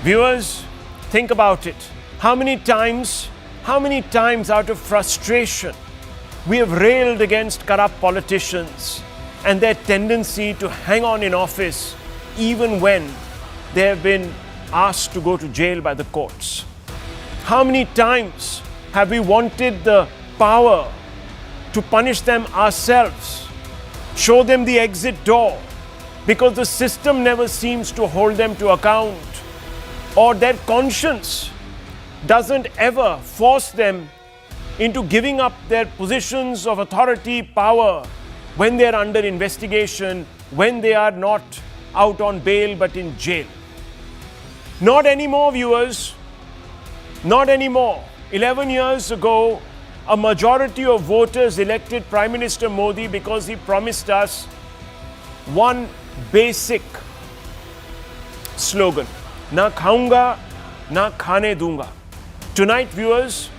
Viewers, think about it. How many times out of frustration we have railed against corrupt politicians and their tendency to hang on in office even when they have been asked to go to jail by the courts? How many times have we wanted the power to punish them ourselves, show them the exit door, because the system never seems to hold them to account, or their conscience doesn't ever force them into giving up their positions of authority, power, when they are under investigation, when they are not out on bail but in jail? Not anymore, viewers. Not anymore. 11 years ago, a majority of voters elected Prime Minister Modi because he promised us one basic slogan: na khaunga, na khane dunga. Tonight, viewers,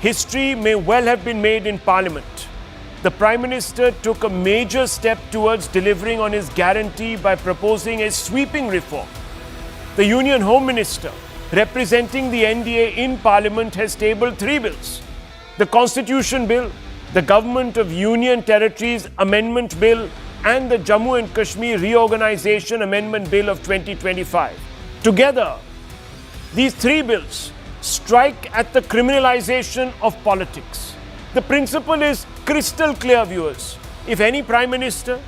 history may well have been made in Parliament. The Prime Minister took a major step towards delivering on his guarantee by proposing a sweeping reform. The Union Home Minister, representing the NDA in Parliament, has tabled 3 bills: the Constitution Bill, the Government of Union Territories Amendment Bill, and the Jammu and Kashmir Reorganization Amendment Bill of 2025. Together, these 3 bills strike at the criminalization of politics. The principle is crystal clear, viewers. If any Prime Minister,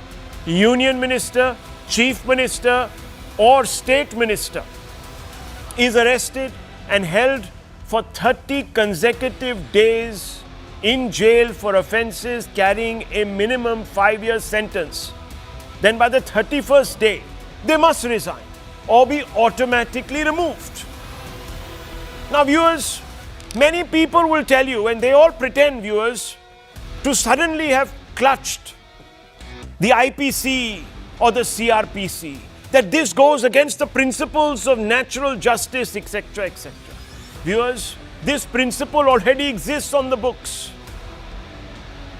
Union Minister, Chief Minister, or State Minister is arrested and held for 30 consecutive days in jail for offences carrying a minimum 5-year sentence, then by the 31st day, they must resign or be automatically removed. Now, viewers, many people will tell you, and they all pretend, viewers, to suddenly have clutched the IPC or the CRPC, that this goes against the principles of natural justice, etc., etc. Viewers, this principle already exists on the books.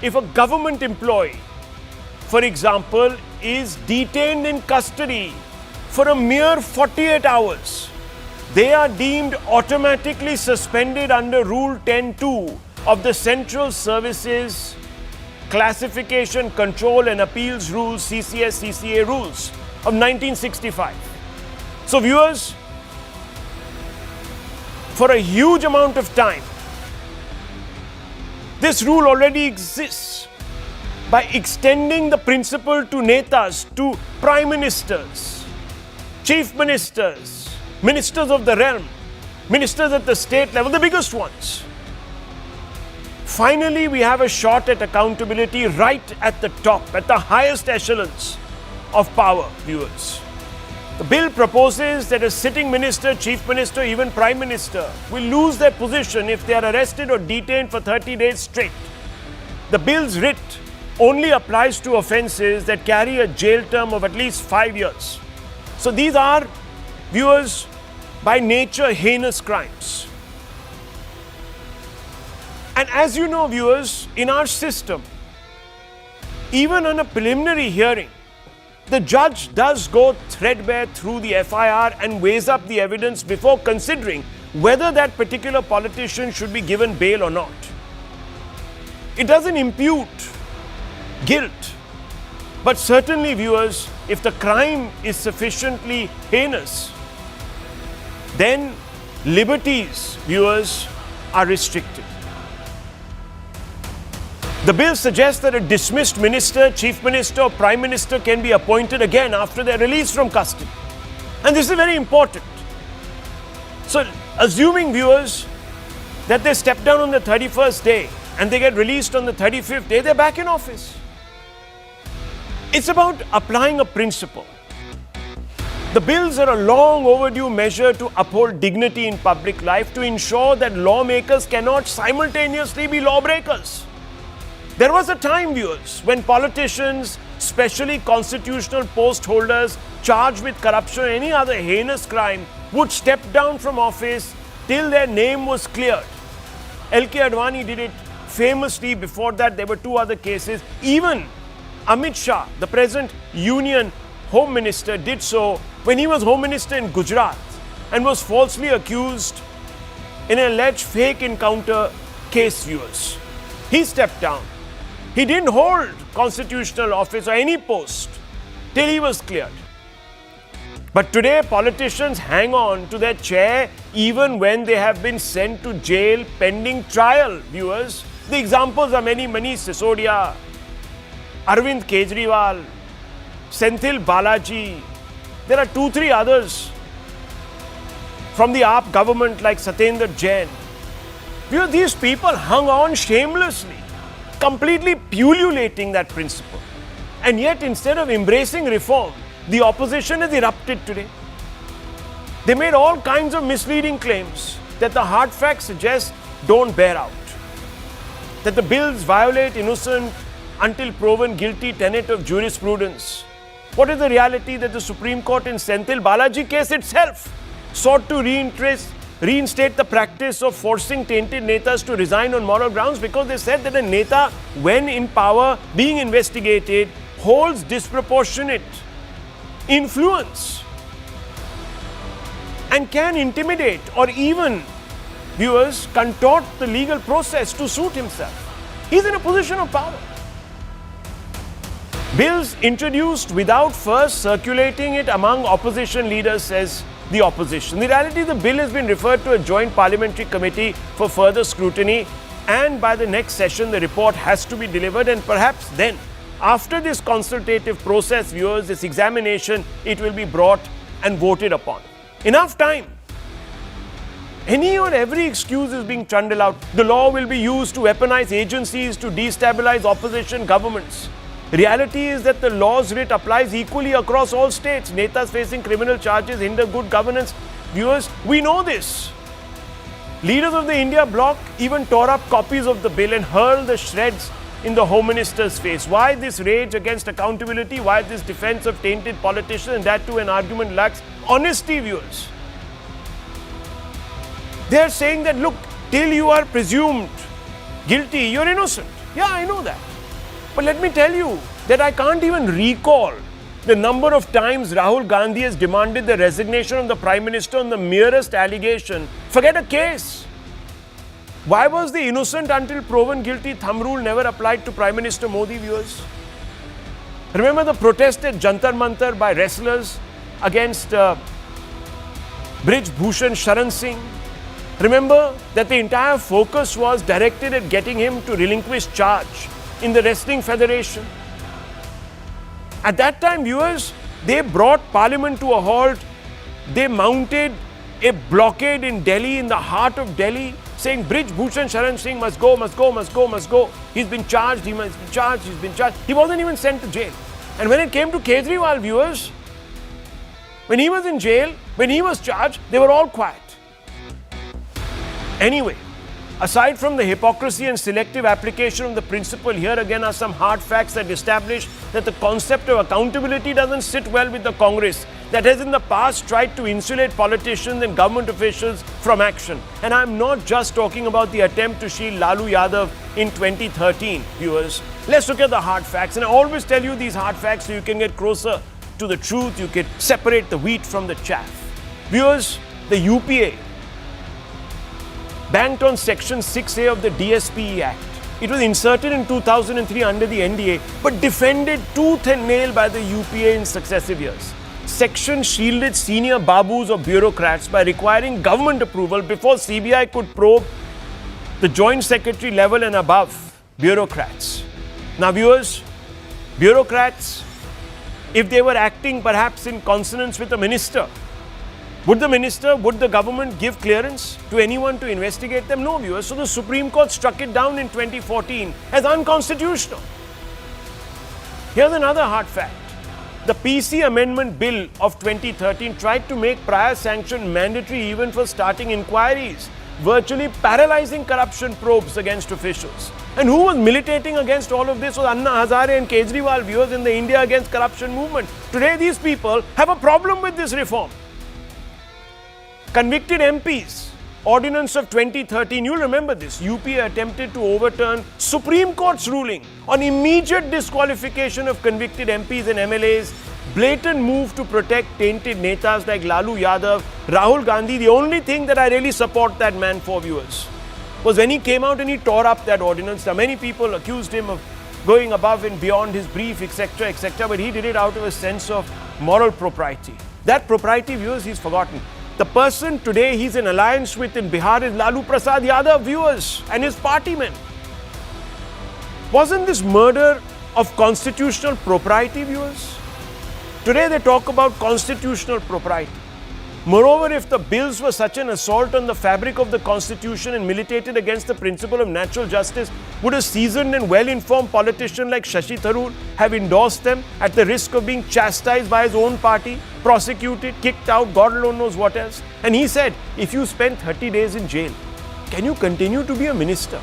If a government employee, for example, is detained in custody for a mere 48 hours, they are deemed automatically suspended under Rule 10(2) of the Central Services Classification, Control and Appeals Rules, CCS-CCA rules of 1965. So, viewers, for a huge amount of time, this rule already exists. By extending the principle to netas, to prime ministers, chief ministers, ministers of the realm, ministers at the state level, the biggest ones. Finally, we have a shot at accountability right at the top, at the highest echelons of power, viewers. The bill proposes that a sitting minister, chief minister, even prime minister will lose their position if they are arrested or detained for 30 days straight. The bill's writ only applies to offences that carry a jail term of at least 5 years. So these are, viewers, by nature heinous crimes. And as you know, viewers, in our system, even on a preliminary hearing, the judge does go threadbare through the FIR and weighs up the evidence before considering whether that particular politician should be given bail or not. It doesn't impute guilt, but certainly, viewers, if the crime is sufficiently heinous, then liberties, viewers, are restricted. The bill suggests that a dismissed minister, chief minister, or prime minister can be appointed again after their release from custody. And this is very important. So, assuming, viewers, that they step down on the 31st day and they get released on the 35th day, they're back in office. It's about applying a principle. The bills are a long overdue measure to uphold dignity in public life, to ensure that lawmakers cannot simultaneously be lawbreakers. There was a time, viewers, when politicians, especially constitutional post holders charged with corruption or any other heinous crime, would step down from office till their name was cleared. L.K. Advani did it famously. Before that, there were 2 other cases. Even Amit Shah, the present Union Home Minister, did so when he was Home Minister in Gujarat. and was falsely accused in an alleged fake encounter case, viewers. He stepped down. He didn't hold constitutional office or any post till he was cleared. But today, politicians hang on to their chair even when they have been sent to jail pending trial, viewers. The examples are many. Manish Sisodia, Arvind Kejriwal, Senthil Balaji. There are 2-3 others from the AAP government like Satyendra Jain. Viewers, these people hung on shamelessly, completely pullulating that principle. And yet, instead of embracing reform, the opposition has erupted today. They made all kinds of misleading claims that the hard facts suggest don't bear out. That the bills violate innocent until proven guilty tenet of jurisprudence. What is the reality? That the Supreme Court in Senthil Balaji case itself sought to reinstate the practice of forcing tainted netas to resign on moral grounds because they said that a neta, when in power, being investigated, holds disproportionate influence and can intimidate or even, viewers, contort the legal process to suit himself. He's in a position of power. Bills introduced without first circulating it among opposition leaders, says the opposition. The reality, the bill has been referred to a joint parliamentary committee for further scrutiny, and by the next session the report has to be delivered, and perhaps then, after this consultative process, viewers, this examination, it will be brought and voted upon. Enough time. Any or every excuse is being trundled out. The law will be used to weaponize agencies to destabilize opposition governments. Reality is that the law's writ applies equally across all states. Netas facing criminal charges hinder good governance. Viewers, we know this. Leaders of the India bloc even tore up copies of the bill and hurled the shreds in the Home Minister's face. Why this rage against accountability? Why this defense of tainted politicians? And that too an argument lacks honesty, viewers. They are saying that, look, till you are presumed guilty, you're innocent. Yeah, I know that. But let me tell you that I can't even recall the number of times Rahul Gandhi has demanded the resignation of the Prime Minister on the merest allegation. Forget a case. Why was the innocent until proven guilty thumb rule never applied to Prime Minister Modi, viewers? Remember the protest at Jantar Mantar by wrestlers against Brij Bhushan Sharan Singh? Remember that the entire focus was directed at getting him to relinquish charge in the Wrestling Federation. At that time, viewers, they brought Parliament to a halt. They mounted a blockade in Delhi, in the heart of Delhi, saying Brij Bhushan Sharan Singh must go, must go, must go, must go. He's been charged, he must be charged, he's been charged. He wasn't even sent to jail. And when it came to Kejriwal, viewers, when he was in jail, when he was charged, they were all quiet. Anyway, aside from the hypocrisy and selective application of the principle, here again are some hard facts that establish that the concept of accountability doesn't sit well with the Congress that has in the past tried to insulate politicians and government officials from action. And I'm not just talking about the attempt to shield Lalu Yadav in 2013, viewers. Let's look at the hard facts. And I always tell you these hard facts so you can get closer to the truth. You can separate the wheat from the chaff. Viewers, the UPA banked on Section 6A of the DSPE Act. It was inserted in 2003 under the NDA, but defended tooth and nail by the UPA in successive years. Section shielded senior babus or bureaucrats by requiring government approval before CBI could probe the Joint Secretary level and above bureaucrats. Now, viewers, bureaucrats, if they were acting perhaps in consonance with a minister, would the government give clearance to anyone to investigate them? No, viewers. So the Supreme Court struck it down in 2014 as unconstitutional. Here's another hard fact. The PC Amendment Bill of 2013 tried to make prior sanction mandatory even for starting inquiries, virtually paralyzing corruption probes against officials. And who was militating against all of this was Anna Hazare and Kejriwal, viewers, in the India Against Corruption movement. Today, these people have a problem with this reform. Convicted MPs, Ordinance of 2013, you'll remember this. UPA attempted to overturn Supreme Court's ruling on immediate disqualification of convicted MPs and MLAs blatant move to protect tainted netas like Lalu Yadav, Rahul Gandhi. The only thing that I really support that man for, viewers, was when he came out and he tore up that ordinance. Now, many people accused him of going above and beyond his brief, etc., but he did it out of a sense of moral propriety. That propriety, viewers, he's forgotten. The person today he's in alliance with in Bihar is Lalu Prasad Yadav, viewers, and his party men. Wasn't this murder of constitutional propriety, viewers? Today they talk about constitutional propriety. Moreover, if the bills were such an assault on the fabric of the Constitution and militated against the principle of natural justice, would a seasoned and well-informed politician like Shashi Tharoor have endorsed them at the risk of being chastised by his own party, prosecuted, kicked out, God alone knows what else? And he said, if you spend 30 days in jail, can you continue to be a minister?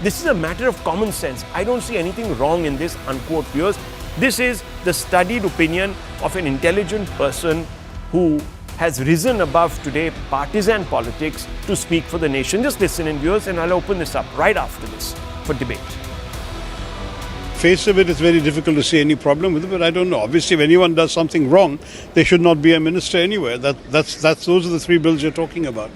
This is a matter of common sense. I don't see anything wrong in this, unquote, viewers. This is the studied opinion of an intelligent person who has risen above today partisan politics to speak for the nation. Just listen in, viewers, and I'll open this up right after this for debate. Face of it, it's very difficult to see any problem with it, but I don't know. Obviously, if anyone does something wrong, they should not be a minister anywhere. Those are the three bills you're talking about.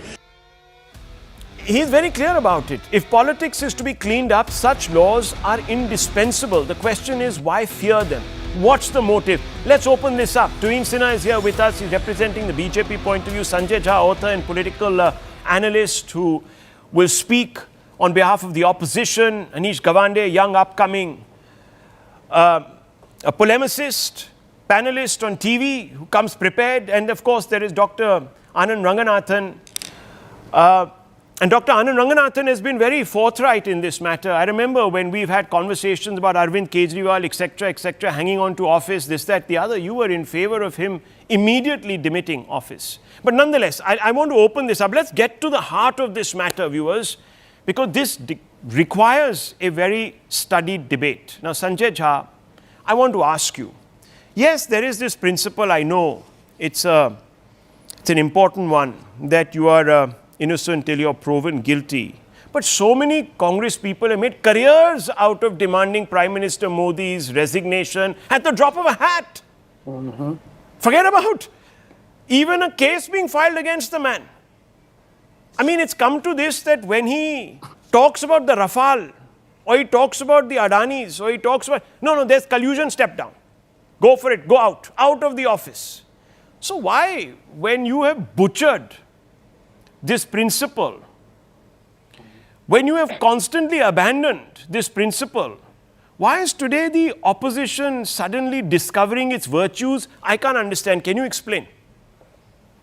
He's very clear about it. If politics is to be cleaned up, such laws are indispensable. The question is, why fear them? What's the motive? Let's open this up. Tuhin Sinha is here with us. He's representing the BJP point of view. Sanjay Jha, author and political analyst who will speak on behalf of the opposition. Anish Gawande, young upcoming a polemicist, panelist on TV who comes prepared. And of course, there is Dr. Anand Ranganathan. And Dr. Anand Ranganathan has been very forthright in this matter. I remember when we've had conversations about Arvind Kejriwal, etc., hanging on to office, this, that, the other, you were in favor of him immediately demitting office. But nonetheless, I want to open this up. Let's get to the heart of this matter, viewers, because this requires a very studied debate. Now, Sanjay Jha, I want to ask you, yes, there is this principle, I know, it's an important one, that you are innocent till you're proven guilty. But so many Congress people have made careers out of demanding Prime Minister Modi's resignation at the drop of a hat. Forget about even a case being filed against the man. I mean, it's come to this that when he talks about the Rafale, or he talks about the Adanis, or he talks about, no, there's collusion, step down. Go for it, go out of the office. So why, when you have butchered this principle, when you have constantly abandoned this principle, why is today the opposition suddenly discovering its virtues? I can't understand. Can you explain?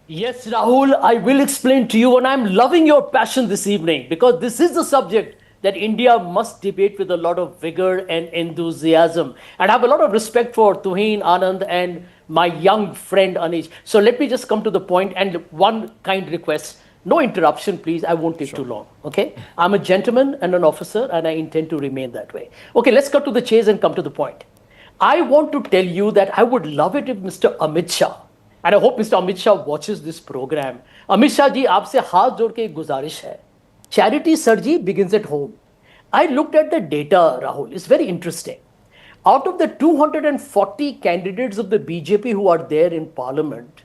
Yes, Rahul, I will explain to you, and I'm loving your passion this evening because this is the subject that India must debate with a lot of vigor and enthusiasm. And I have a lot of respect for Tuhin, Anand, and my young friend Anish. So let me just come to the point, and one kind request. No interruption, please. I won't take too long. Okay? I'm a gentleman and an officer, and I intend to remain that way. Okay, let's cut to the chase and come to the point. I want to tell you that I would love it if Mr. Amit Shah, and I hope Mr. Amit Shah watches this program. Amit Shah ji, aapse haath jod ke ek guzarish hai. Charity, sir ji, begins at home. I looked at the data, Rahul. It's very interesting. Out of the 240 candidates of the BJP who are there in parliament,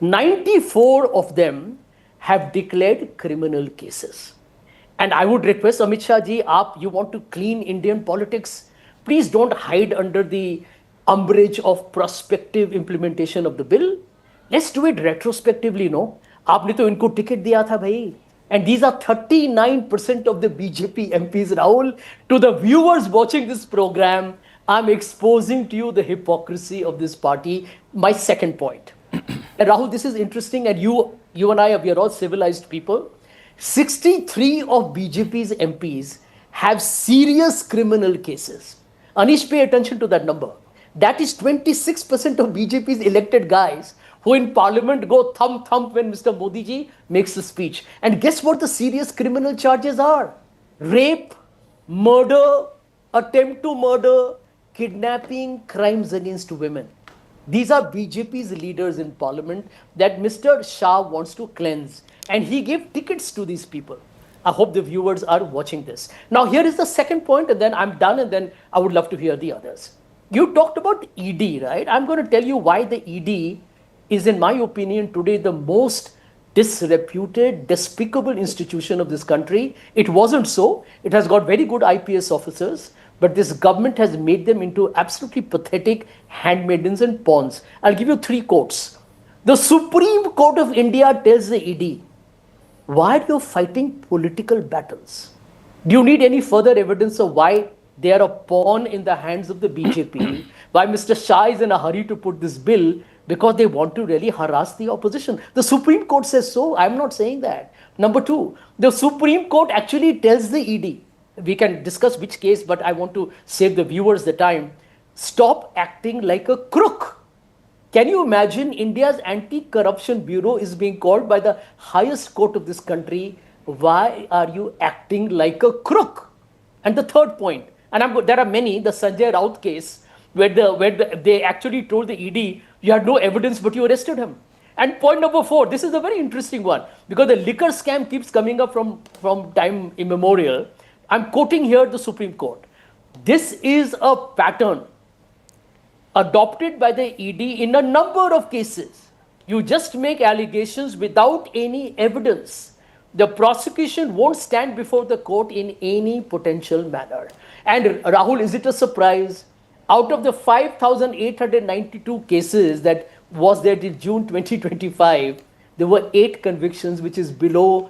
94 of them have declared criminal cases. And I would request Amit Shah ji, you want to clean Indian politics, please don't hide under the umbrage of prospective implementation of the bill. Let's do it retrospectively, no? Aapne to inko ticket diya tha bhai. And these are 39% of the BJP MPs, Rahul. To the viewers watching this program, I'm exposing to you the hypocrisy of this party. My second point. And Rahul, this is interesting, and you and I, we are all civilized people. 63 of BJP's MPs have serious criminal cases. Anish, pay attention to that number. That is 26% of BJP's elected guys who in parliament go thump when Mr. Modi ji makes a speech. And guess what the serious criminal charges are? Rape, murder, attempt to murder, kidnapping, crimes against women. These are BJP's leaders in parliament that Mr. Shah wants to cleanse. And he gave tickets to these people. I hope the viewers are watching this. Now, here is the second point, and then I'm done, and then I would love to hear the others. You talked about ED, right? I'm going to tell you why the ED is, in my opinion, today the most disreputed, despicable institution of this country. It wasn't so. It has got very good IPS officers, but this government has made them into absolutely pathetic handmaidens and pawns. I'll give you 3 quotes. The Supreme Court of India tells the ED, why are you fighting political battles? Do you need any further evidence of why they are a pawn in the hands of the BJP? Why Mr. Shah is in a hurry to put this bill? Because they want to really harass the opposition. The Supreme Court says so. I'm not saying that. Number 2, the Supreme Court actually tells the ED, we can discuss which case, but I want to save the viewers the time, stop acting like a crook. Can you imagine India's Anti-Corruption Bureau is being called by the highest court of this country? Why are you acting like a crook? And the third point, and there are many, the Sanjay Raut case, where they actually told the ED, you had no evidence, but you arrested him. And point number 4, this is a very interesting one, because the liquor scam keeps coming up from time immemorial. I'm quoting here the Supreme Court. This is a pattern adopted by the ED in a number of cases. You just make allegations without any evidence. The prosecution won't stand before the court in any potential manner. And Rahul, is it a surprise? Out of the 5,892 cases that was there till June 2025, there were 8 convictions, which is below,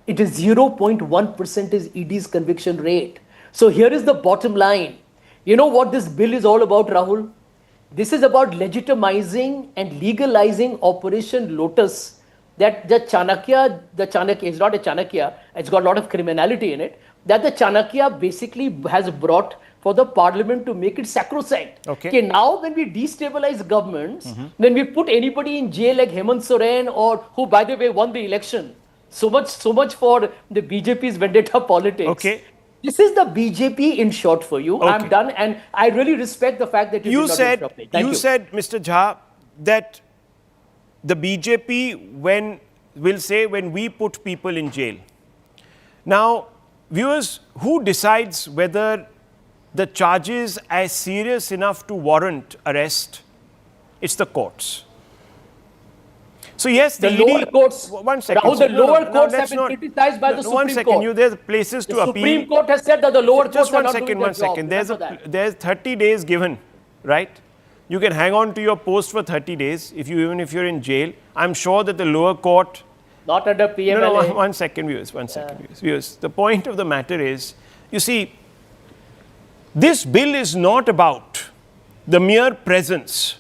it is 0.1% is ED's conviction rate. So here is the bottom line. You know what this bill is all about, Rahul? This is about legitimizing and legalizing Operation Lotus, that the Chanakya is not a Chanakya, it's got a lot of criminality in it, that the Chanakya basically has brought for the parliament to make it sacrosanct. Okay, now when we destabilize governments, when we put anybody in jail like Hemant Soren, or who, by the way, won the election, so much for the BJP's vendetta politics. Okay. This is the BJP in short for you. Okay. I'm done, and I really respect the fact that you said, Mr. Jha, that the BJP will say when we put people in jail. Now, viewers, who decides whether the charges are serious enough to warrant arrest? It's the courts. So yes, the lower courts. One second. Rahul, the lower courts have been criticized by the Supreme Court. One second. There's places to appeal. The Supreme Court has said that the lower courts are not doing their job. There's 30 days given, right? You can hang on to your post for 30 days even if you're in jail. I'm sure that the lower court. Not under PMLA. No, one second, viewers. Viewers. The point of the matter is, you see, this bill is not about the mere presence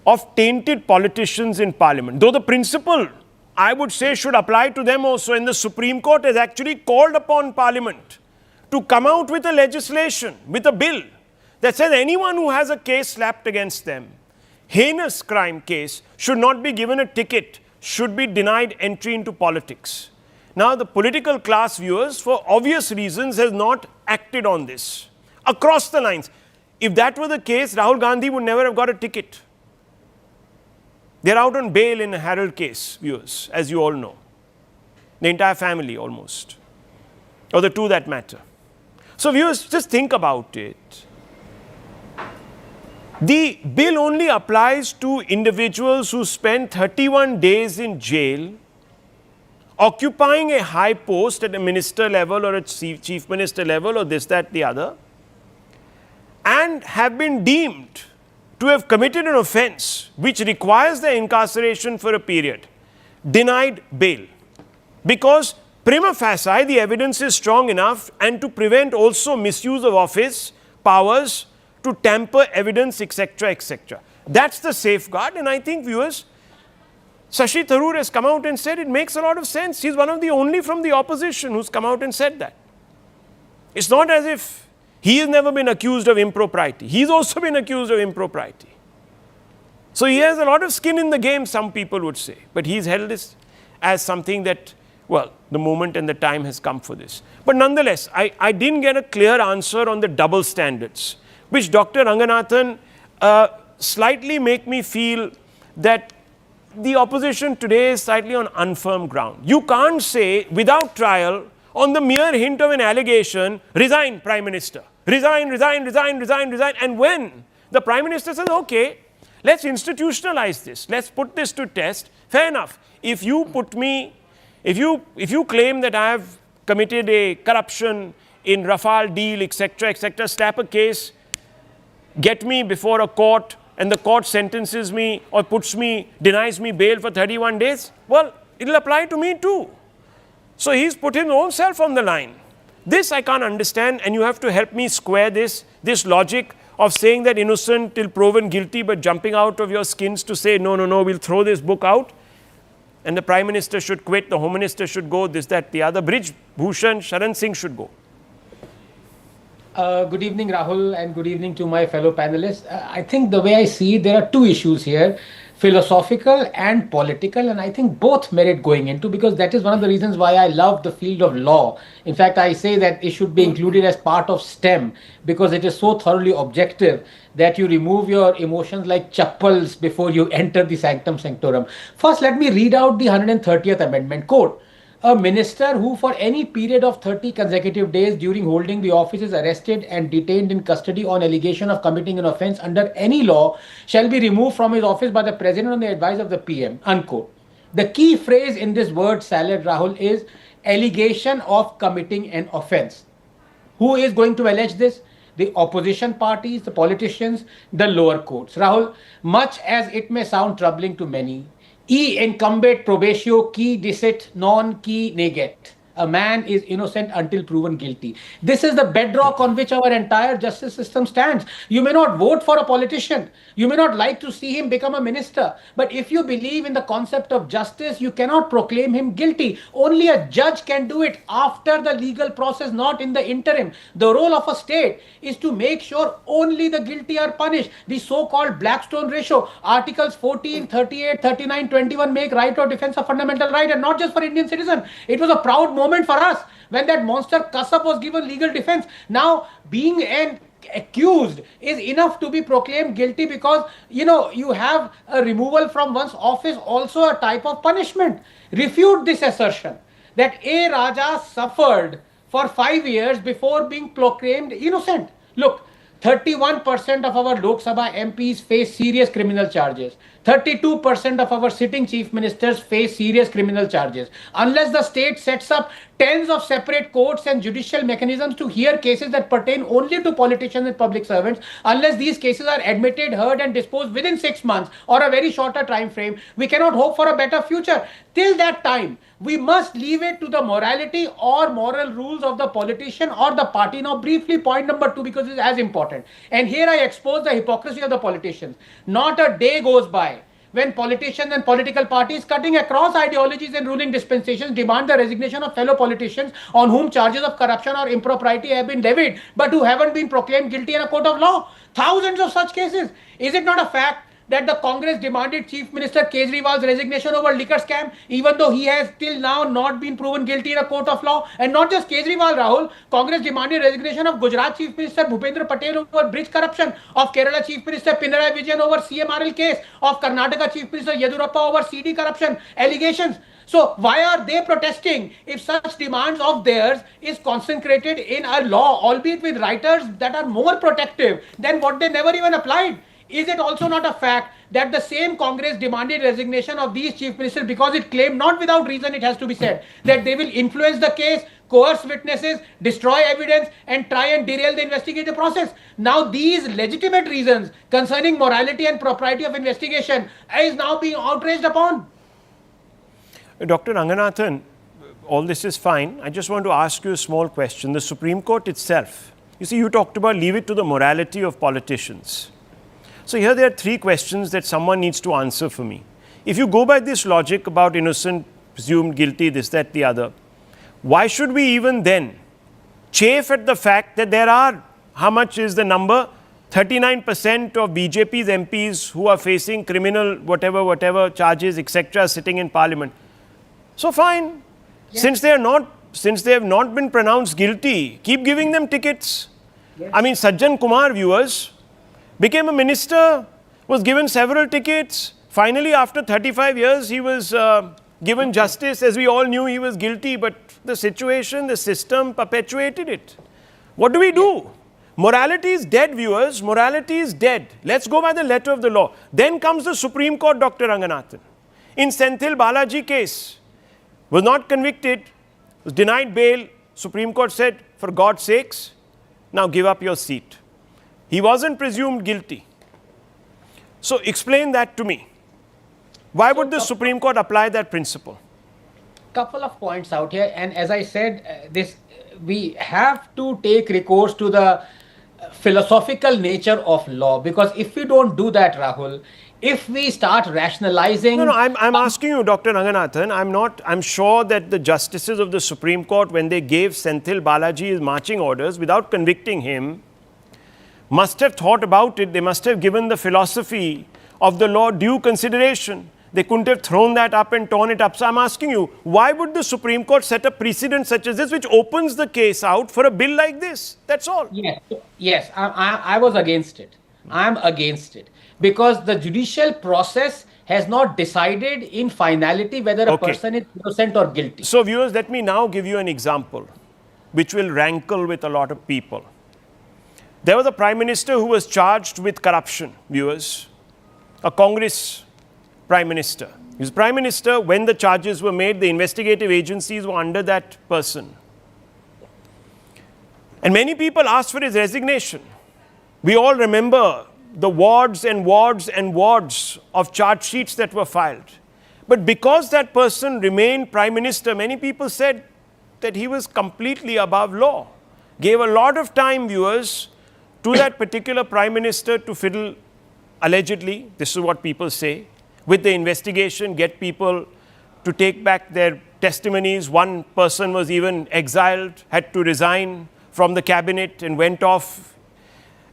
of tainted politicians in parliament, though the principle, I would say, should apply to them also. And the Supreme Court has actually called upon parliament to come out with a legislation, with a bill that says anyone who has a case slapped against them, heinous crime case, should not be given a ticket, should be denied entry into politics. Now, the political class, viewers, for obvious reasons, has not acted on this across the lines. If that were the case, Rahul Gandhi would never have got a ticket. They're out on bail in a Harold case, viewers, as you all know. The entire family, almost. Or the two that matter. So, viewers, just think about it. The bill only applies to individuals who spend 31 days in jail, occupying a high post at a minister level or a chief minister level or this, that, the other, and have been deemed to have committed an offence which requires their incarceration for a period, denied bail. Because prima facie, the evidence is strong enough, and to prevent also misuse of office, powers, to tamper evidence, etc., etc. That's the safeguard, and I think, viewers, Shashi Tharoor has come out and said it makes a lot of sense. He's one of the only from the opposition who's come out and said that. It's not as if he has never been accused of impropriety. He's also been accused of impropriety. So he has a lot of skin in the game, some people would say. But he's held this as something that, well, the moment and the time has come for this. But nonetheless, I didn't get a clear answer on the double standards, which Dr. Ranganathan slightly make me feel that the opposition today is slightly on unfirm ground. You can't say without trial, on the mere hint of an allegation, resign, Prime Minister. resign, resign, resign, resign, resign. And when the Prime Minister says, okay, let's institutionalize this, let's put this to test, fair enough. If you put me, if you claim that I have committed a corruption in Rafale deal, etc., slap a case, get me before a court, and the court sentences me or denies me bail for 31 days, well, it'll apply to me too. So he's put his own self on the line. This I can't understand, and you have to help me square this logic of saying that innocent till proven guilty, but jumping out of your skins to say, no, no, no, we'll throw this book out, and the Prime Minister should quit, the Home Minister should go, this, that, the other. Brij Bhushan, Sharan Singh should go. Good evening, Rahul, and good evening to my fellow panelists. I think the way I see it, there are two issues here, philosophical and political, and I think both merit going into, because that is one of the reasons why I love the field of law. In fact, I say that it should be included as part of STEM, because it is so thoroughly objective that you remove your emotions like chappals before you enter the sanctum sanctorum. First, let me read out the 130th Amendment. Quote, a minister who for any period of 30 consecutive days during holding the office is arrested and detained in custody on allegation of committing an offence under any law shall be removed from his office by the President on the advice of the PM, unquote. The key phrase in this word salad, Rahul, is allegation of committing an offence. Who is going to allege this? The opposition parties, the politicians, the lower courts. Rahul, much as it may sound troubling to many, E incumbet probatio qui dicet non qui neget. A man is innocent until proven guilty. This is the bedrock on which our entire justice system stands. You may not vote for a politician. You may not like to see him become a minister. But if you believe in the concept of justice, you cannot proclaim him guilty. Only a judge can do it after the legal process, not in the interim. The role of a state is to make sure only the guilty are punished. The so-called Blackstone ratio, Articles 14, 38, 39, 21 make right of defense a fundamental right, and not just for Indian citizens. It was a proud moment for us when that monster Kasab was given legal defense. Now, being an accused is enough to be proclaimed guilty, because you have a removal from one's office also a type of punishment. Refute this assertion that A. Raja suffered for 5 years before being proclaimed innocent. Look, 31% of our Lok Sabha MPs face serious criminal charges. 32% of our sitting chief ministers face serious criminal charges. Unless the state sets up tens of separate courts and judicial mechanisms to hear cases that pertain only to politicians and public servants, unless these cases are admitted, heard and disposed within 6 months or a very shorter time frame, we cannot hope for a better future. Till that time, we must leave it to the morality or moral rules of the politician or the party. Now, briefly, point number 2, because it's as important. And here I expose the hypocrisy of the politicians. Not a day goes by when politicians and political parties cutting across ideologies and ruling dispensations demand the resignation of fellow politicians on whom charges of corruption or impropriety have been levied, but who haven't been proclaimed guilty in a court of law. Thousands of such cases. Is it not a fact that the Congress demanded Chief Minister Kejriwal's resignation over liquor scam, even though he has till now not been proven guilty in a court of law? And not just Kejriwal, Rahul. Congress demanded resignation of Gujarat Chief Minister Bhupendra Patel over bridge corruption, of Kerala Chief Minister Pinarayi Vijayan over CMRL case, of Karnataka Chief Minister Yedurappa over CD corruption allegations. So why are they protesting if such demands of theirs is concentrated in a law, albeit with writers that are more protective than what they never even applied? Is it also not a fact that the same Congress demanded resignation of these chief ministers because it claimed, not without reason it has to be said, that they will influence the case, coerce witnesses, destroy evidence and try and derail the investigative process? Now these legitimate reasons concerning morality and propriety of investigation is now being outraged upon. Dr. Ranganathan, all this is fine. I just want to ask you a small question. The Supreme Court itself, you see, you talked about leave it to the morality of politicians. So here there are 3 questions that someone needs to answer for me. If you go by this logic about innocent, presumed guilty, this, that, the other, why should we even then chafe at the fact that there are, how much is the number? 39% of BJP's MPs who are facing criminal whatever charges, etc., sitting in parliament. So fine, yes. Since they have not been pronounced guilty, keep giving them tickets. Yes. I mean, Sajjan Kumar, viewers, became a minister, was given several tickets. Finally, after 35 years, he was given justice. As we all knew, he was guilty, but the situation, the system perpetuated it. What do we do? Morality is dead, viewers. Morality is dead. Let's go by the letter of the law. Then comes the Supreme Court, Dr. Ranganathan. In Senthil Balaji case, was not convicted, was denied bail. Supreme Court said, for God's sakes, now give up your seat. He wasn't presumed guilty. So explain that to me. Why would the Supreme Court apply that principle? Couple of points out here, and as I said, we have to take recourse to the philosophical nature of law, because if we don't do that, Rahul, if we start rationalizing... No, I'm asking you, Dr. Ranganathan, I'm sure that the justices of the Supreme Court, when they gave Senthil Balaji his marching orders without convicting him, must have thought about it. They must have given the philosophy of the law due consideration. They couldn't have thrown that up and torn it up. So I'm asking you, why would the Supreme Court set a precedent such as this, which opens the case out for a bill like this? That's all. Yes, I was against it. I'm against it. Because the judicial process has not decided in finality whether a person is innocent or guilty. So viewers, let me now give you an example which will rankle with a lot of people. There was a Prime Minister who was charged with corruption, viewers. A Congress Prime Minister. He was Prime Minister when the charges were made. The investigative agencies were under that person. And many people asked for his resignation. We all remember the wards and wards and wards of charge sheets that were filed. But because that person remained Prime Minister, many people said that he was completely above law. Gave a lot of time, viewers, to that particular Prime Minister to fiddle, allegedly, this is what people say, with the investigation, get people to take back their testimonies. One person was even exiled, had to resign from the cabinet and went off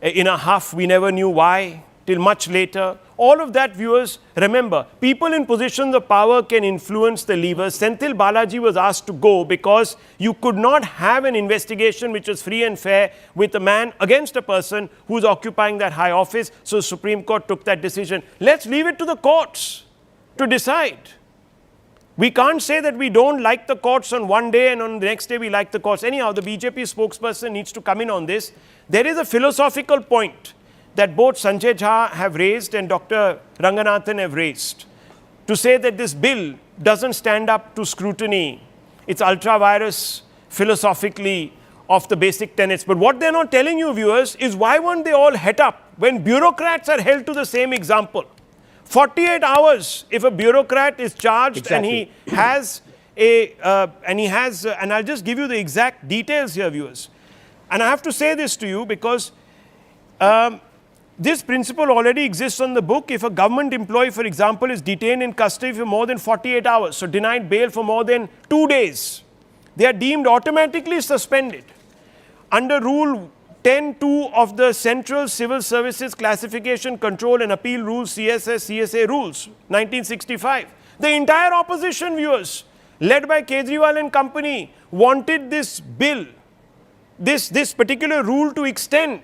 in a huff. We never knew why, till much later. All of that, viewers, remember, people in positions of power can influence the levers. Senthil Balaji was asked to go because you could not have an investigation which was free and fair with a man against a person who's occupying that high office. So the Supreme Court took that decision. Let's leave it to the courts to decide. We can't say that we don't like the courts on one day and on the next day we like the courts. Anyhow, the BJP spokesperson needs to come in on this. There is a philosophical point that both Sanjay Jha have raised and Dr. Ranganathan have raised, to say that this bill doesn't stand up to scrutiny. It's ultra-virus philosophically of the basic tenets. But what they're not telling you, viewers, is why weren't they all het up when bureaucrats are held to the same example? 48 hours if a bureaucrat is charged and he has and I'll just give you the exact details here, viewers. And I have to say this to you because this principle already exists on the book. If a government employee, for example, is detained in custody for more than 48 hours, so denied bail for more than 2 days, they are deemed automatically suspended. Under Rule 10.2 of the Central Civil Services Classification, Control and Appeal Rules, CSA rules, 1965. The entire opposition, viewers, led by Kejriwal and company, wanted this bill, this particular rule to extend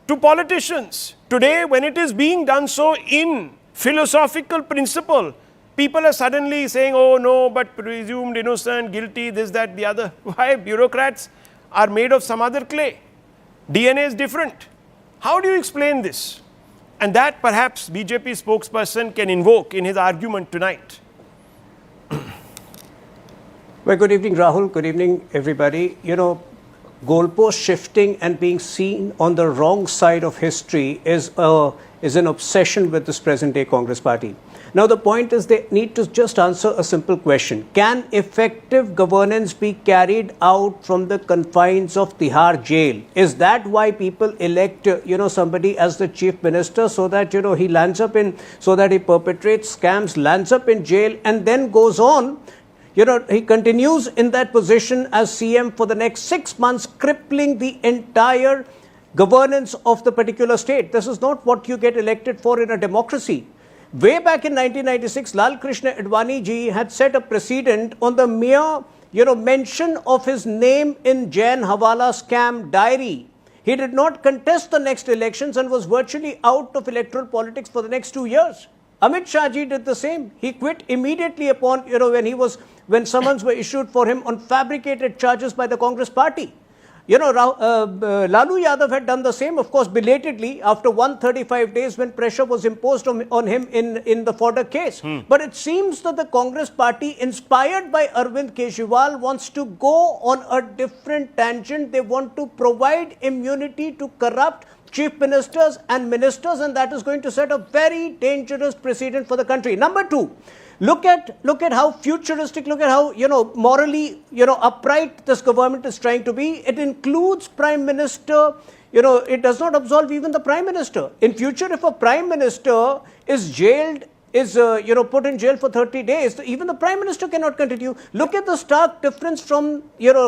to politicians. Today, when it is being done so in philosophical principle, people are suddenly saying, oh no, but presumed innocent, guilty, this, that, the other. Why? Bureaucrats are made of some other clay. DNA is different. How do you explain this? And that perhaps BJP spokesperson can invoke in his argument tonight. Well, good evening, Rahul. Good evening, everybody. You know, goalpost shifting and being seen on the wrong side of history is an obsession with this present-day Congress party. Now, the point is they need to just answer a simple question. Can effective governance be carried out from the confines of Tihar jail? Is that why people elect, somebody as the chief minister so that, he lands up in, so that he perpetrates scams, lands up in jail and then goes on? He continues in that position as CM for the next 6 months, crippling the entire governance of the particular state. This is not what you get elected for in a democracy. Way back in 1996, Lal Krishna Advani ji had set a precedent on the mere, mention of his name in Jain Hawala scam diary. He did not contest the next elections and was virtually out of electoral politics for the next 2 years. Amit Shah ji did the same. He quit immediately upon, when summons were issued for him on fabricated charges by the Congress party. Lalu Yadav had done the same, of course, belatedly after 135 days when pressure was imposed on him in the fodder case. But it seems that the Congress party, inspired by Arvind Kejriwal, wants to go on a different tangent. They want to provide immunity to corrupt chief ministers and ministers, and that is going to set a very dangerous precedent for the country. Number two, look at how futuristic, look at how morally upright this government is trying to be. It includes Prime Minister. It does not absolve even the Prime Minister. In future, if a Prime Minister is jailed, put in jail for 30 days, even the Prime Minister cannot continue. Look at the stark difference from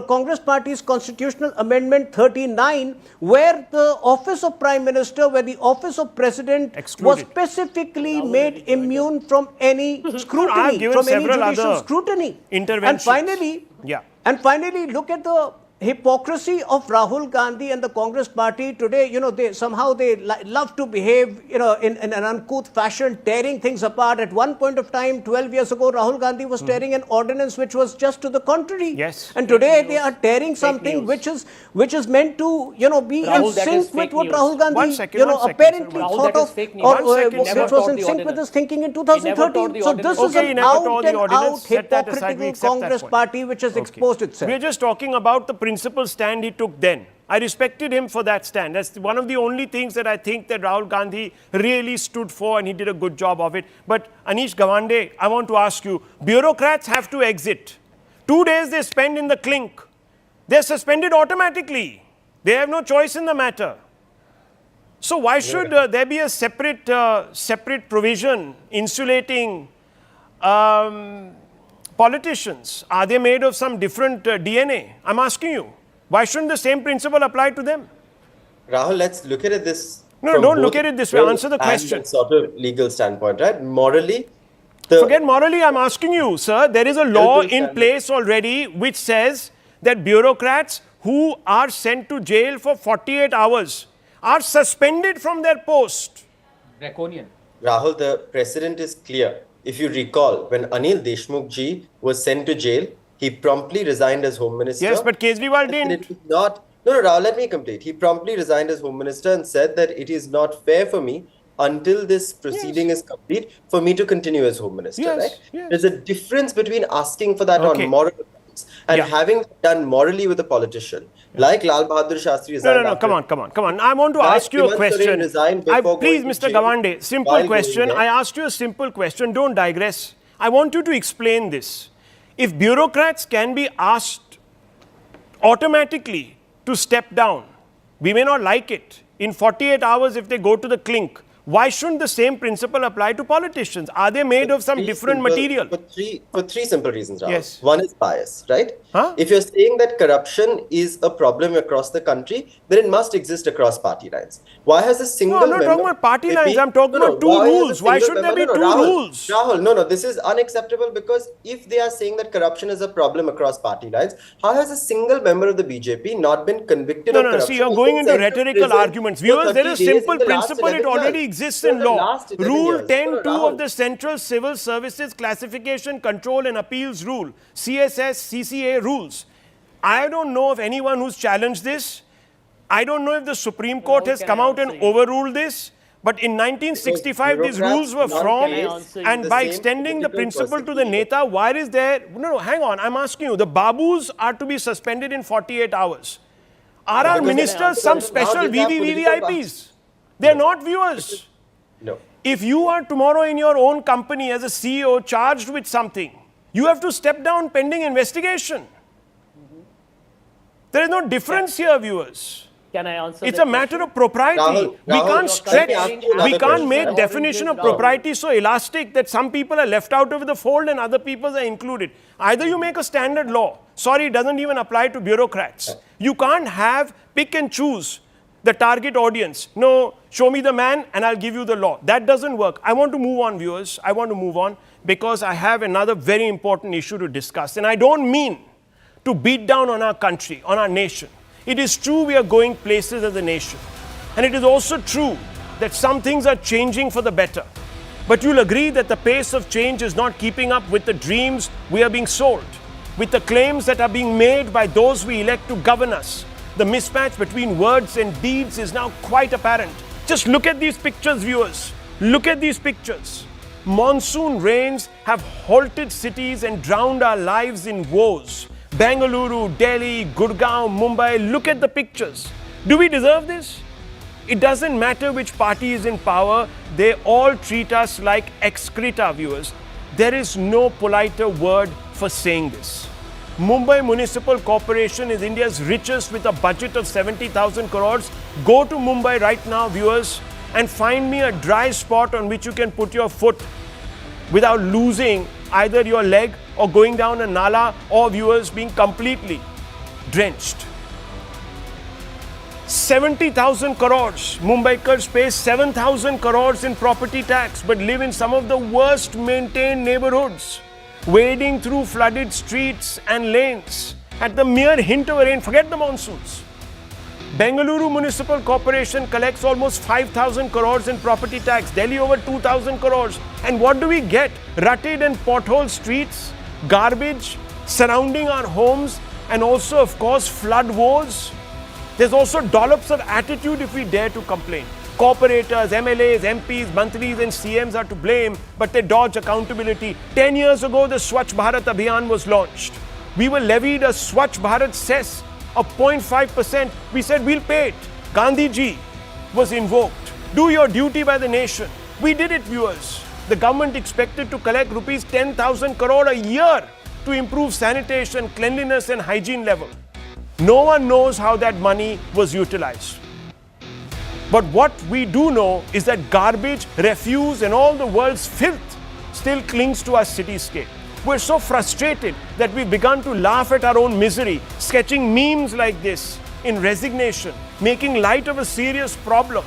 Congress Party's Constitutional Amendment 39, where the office of Prime Minister, where the office of President was specifically made immune from any scrutiny, from any judicial scrutiny. Interventions. And finally, look at the hypocrisy of Rahul Gandhi and the Congress party today. They love to behave in an uncouth fashion, tearing things apart. At one point of time, 12 years ago, Rahul Gandhi was tearing an ordinance which was just to the contrary. Yes. And today they are tearing something which is meant to be in sync with what Rahul Gandhi apparently thought of, or which was in sync with his thinking in 2013. So this is an out and out hypocritical Congress party which has exposed itself. We're just talking about the principal stand he took then. I respected him for that stand. That's one of the only things that I think that Rahul Gandhi really stood for, and he did a good job of it. But Anish Gawande, I want to ask you, bureaucrats have to exit. 2 days they spend in the clink. They're suspended automatically. They have no choice in the matter. So why should there be a separate provision insulating politicians? Are they made of some different DNA? I'm asking you. Why shouldn't the same principle apply to them? Rahul, let's look at this. No, don't look at it this way. Answer the question. Sort of legal standpoint, right? Morally, forget morally. I'm asking you, sir. There is a law in place already which says that bureaucrats who are sent to jail for 48 hours are suspended from their post. Draconian. Rahul, the precedent is clear. If you recall, when Anil Deshmukh ji was sent to jail, he promptly resigned as Home Minister. Yes, but Kejriwal didn't. No, Rahul, let me complete. He promptly resigned as Home Minister and said that it is not fair for me until this proceeding is complete for me to continue as Home Minister, right? Yes. There's a difference between asking for that on moral grounds and having done morally with a politician. Like Lal Bahadur Shastri resigned. No, come on. I want to ask you a question. Please, Mr. Gawande, simple question. I asked you a simple question. Don't digress. I want you to explain this. If bureaucrats can be asked automatically to step down, we may not like it. In 48 hours, if they go to the clink, why shouldn't the same principle apply to politicians? Are they made of some different material? For three simple reasons, Rahul. Yes. One is bias, right? Huh? If you're saying that corruption is a problem across the country, then it must exist across party lines. Why has a single member... No, I'm not talking about party lines. I'm talking about two rules. Why should there be two rules? Rahul, this is unacceptable, because if they are saying that corruption is a problem across party lines, how has a single member of the BJP not been convicted of corruption? See, you're going into rhetorical arguments. Viewers, there is a simple principle. It already exists in law. Rule 10.2 of the Central Civil Services Classification, Control and Appeals Rule, CSS, CCA rules. I don't know of anyone who's challenged this. I don't know if the Supreme Court has come out and overruled this. But in 1965, these rules were formed, and by extending the principle to the Neta, why is there... No, hang on. I'm asking you. The Babus are to be suspended in 48 hours. Are our ministers some special VVIPs? They're not, viewers. No. If you are tomorrow in your own company as a CEO charged with something, you have to step down pending investigation. There is no difference here, viewers. Can I answer? It's a matter of propriety. We can't stretch, we can't make definition of propriety so elastic that some people are left out of the fold and other people are included. Either you make a standard law. Sorry, it doesn't even apply to bureaucrats. You can't have pick and choose the target audience. No, show me the man and I'll give you the law. That doesn't work. I want to move on, viewers. I want to move on because I have another very important issue to discuss. And I don't mean to beat down on our country, on our nation. It is true we are going places as a nation. And it is also true that some things are changing for the better. But you'll agree that the pace of change is not keeping up with the dreams we are being sold, with the claims that are being made by those we elect to govern us, The mismatch between words and deeds is now quite apparent. Just look at these pictures, viewers. Look at these pictures. Monsoon rains have halted cities and drowned our lives in woes. Bengaluru, Delhi, Gurgaon, Mumbai, look at the pictures. Do we deserve this? It doesn't matter which party is in power, they all treat us like excreta, viewers. There is no politer word for saying this. Mumbai Municipal Corporation is India's richest with a budget of 70,000 crores. Go to Mumbai right now, viewers, and find me a dry spot on which you can put your foot without losing either your leg or going down a nala, or viewers being completely drenched. 70,000 crores. Mumbaikars pay 7,000 crores in property tax but live in some of the worst maintained neighborhoods, wading through flooded streets and lanes. At the mere hint of a rain, forget the monsoons. Bengaluru Municipal Corporation collects almost 5,000 crores in property tax, Delhi over 2,000 crores. And what do we get? Rutted and pothole streets, garbage surrounding our homes, and also, of course, flood woes. There's also dollops of attitude if we dare to complain. Corporators, MLAs, MPs, mantris and CMs are to blame, but they dodge accountability. 10 years ago, the Swachh Bharat Abhiyan was launched. We were levied a Swachh Bharat cess of 0.5%. We said we'll pay it. Gandhi ji was invoked. Do your duty by the nation. We did it, viewers. The government expected to collect rupees 10,000 crore a year to improve sanitation, cleanliness and hygiene level. No one knows how that money was utilized. But what we do know is that garbage, refuse and all the world's filth still clings to our cityscape. We're so frustrated that we've begun to laugh at our own misery, sketching memes like this in resignation, making light of a serious problem.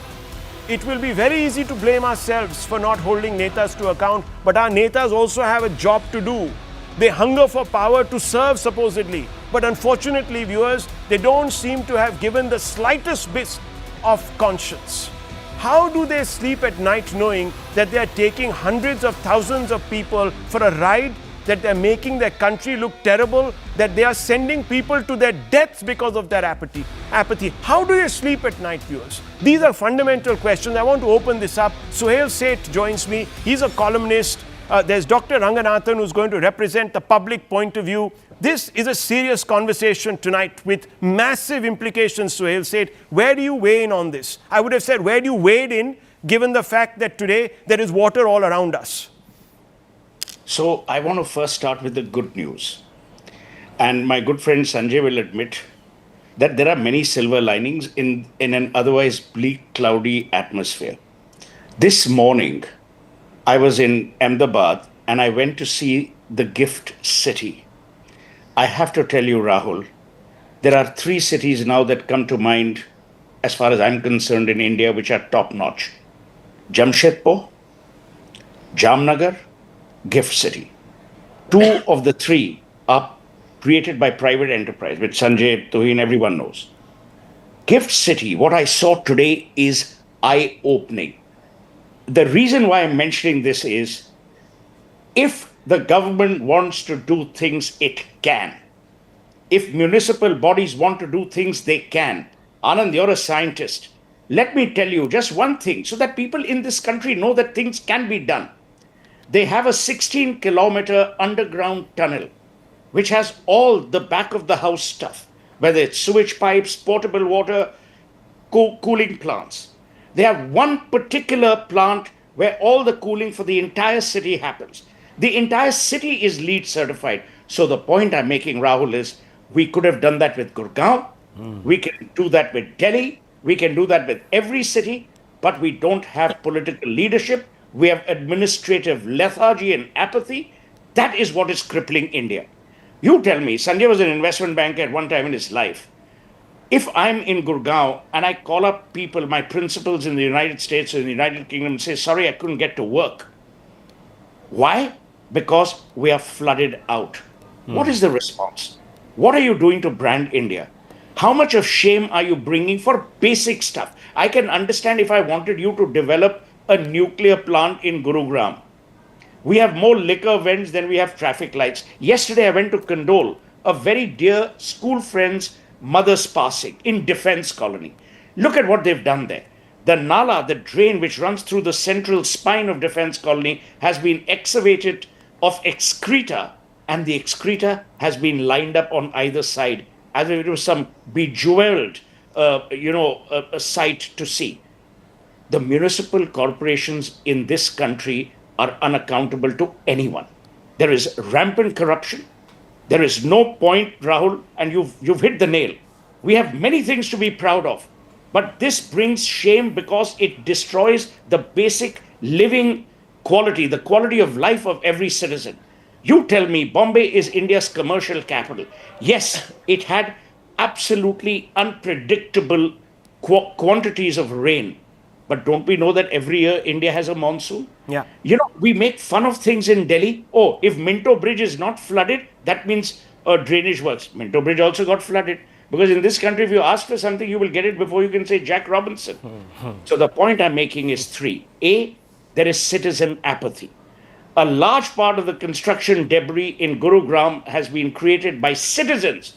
It will be very easy to blame ourselves for not holding netas to account, but our netas also have a job to do. They hunger for power to serve, supposedly. But unfortunately, viewers, they don't seem to have given the slightest bit of conscience. How do they sleep at night knowing that they are taking hundreds of thousands of people for a ride, that they're making their country look terrible, that they are sending people to their deaths because of their apathy? How do you sleep at night, viewers? These are fundamental questions. I want to open this up. Suhail Seth joins me. He's a columnist. There's Dr. Ranganathan, who's going to represent the public point of view. This is a serious conversation tonight with massive implications, Suhail Seth. Where do you weigh in on this? I would have said, where do you wade in, given the fact that today there is water all around us? So I want to first start with the good news. And my good friend Sanjay will admit that there are many silver linings in an otherwise bleak, cloudy atmosphere. This morning, I was in Ahmedabad and I went to see the gift city. I have to tell you, Rahul, there are 3 cities now that come to mind as far as I'm concerned in India, which are top-notch. Jamshedpur, Jamnagar, Gift City. 2 of the 3 are created by private enterprise, which Sanjay, Tuhin, everyone knows. Gift City, what I saw today is eye-opening. The reason why I'm mentioning this is, if the government wants to do things, it can. If municipal bodies want to do things, they can. Anand, you're a scientist. Let me tell you just one thing so that people in this country know that things can be done. They have a 16-kilometer underground tunnel, which has all the back of the house stuff, whether it's sewage pipes, potable water, cooling plants. They have one particular plant where all the cooling for the entire city happens. The entire city is LEED certified. So the point I'm making, Rahul, is we could have done that with Gurgaon. We can do that with Delhi. We can do that with every city, but we don't have political leadership. We have administrative lethargy and apathy. That is what is crippling India. You tell me, Sanjay was an investment banker at one time in his life. If I'm in Gurgaon and I call up people, my principals in the United States or in the United Kingdom, and say, sorry, I couldn't get to work. Why? Because we are flooded out. What is the response? What are you doing to brand India? How much of shame are you bringing for basic stuff? I can understand if I wanted you to develop a nuclear plant in Gurugram. We have more liquor vents than we have traffic lights. Yesterday, I went to condole a very dear school friend's mothers passing in defense colony. Look at what they've done there. The Nala, the drain which runs through the central spine of defense colony, has been excavated of excreta, and the excreta has been lined up on either side as if it was some bejeweled, a sight to see. The municipal corporations in this country are unaccountable to anyone. There is rampant corruption. There is no point, Rahul, and you've hit the nail. We have many things to be proud of, but this brings shame because it destroys the basic living quality, the quality of life of every citizen. You tell me, Bombay is India's commercial capital. Yes, it had absolutely unpredictable quantities of rain. But don't we know that every year India has a monsoon? Yeah. We make fun of things in Delhi. Oh, if Minto Bridge is not flooded, that means drainage works. Minto Bridge also got flooded. Because in this country, if you ask for something, you will get it before you can say Jack Robinson. So the point I'm making is three. A, there is citizen apathy. A large part of the construction debris in Gurugram has been created by citizens,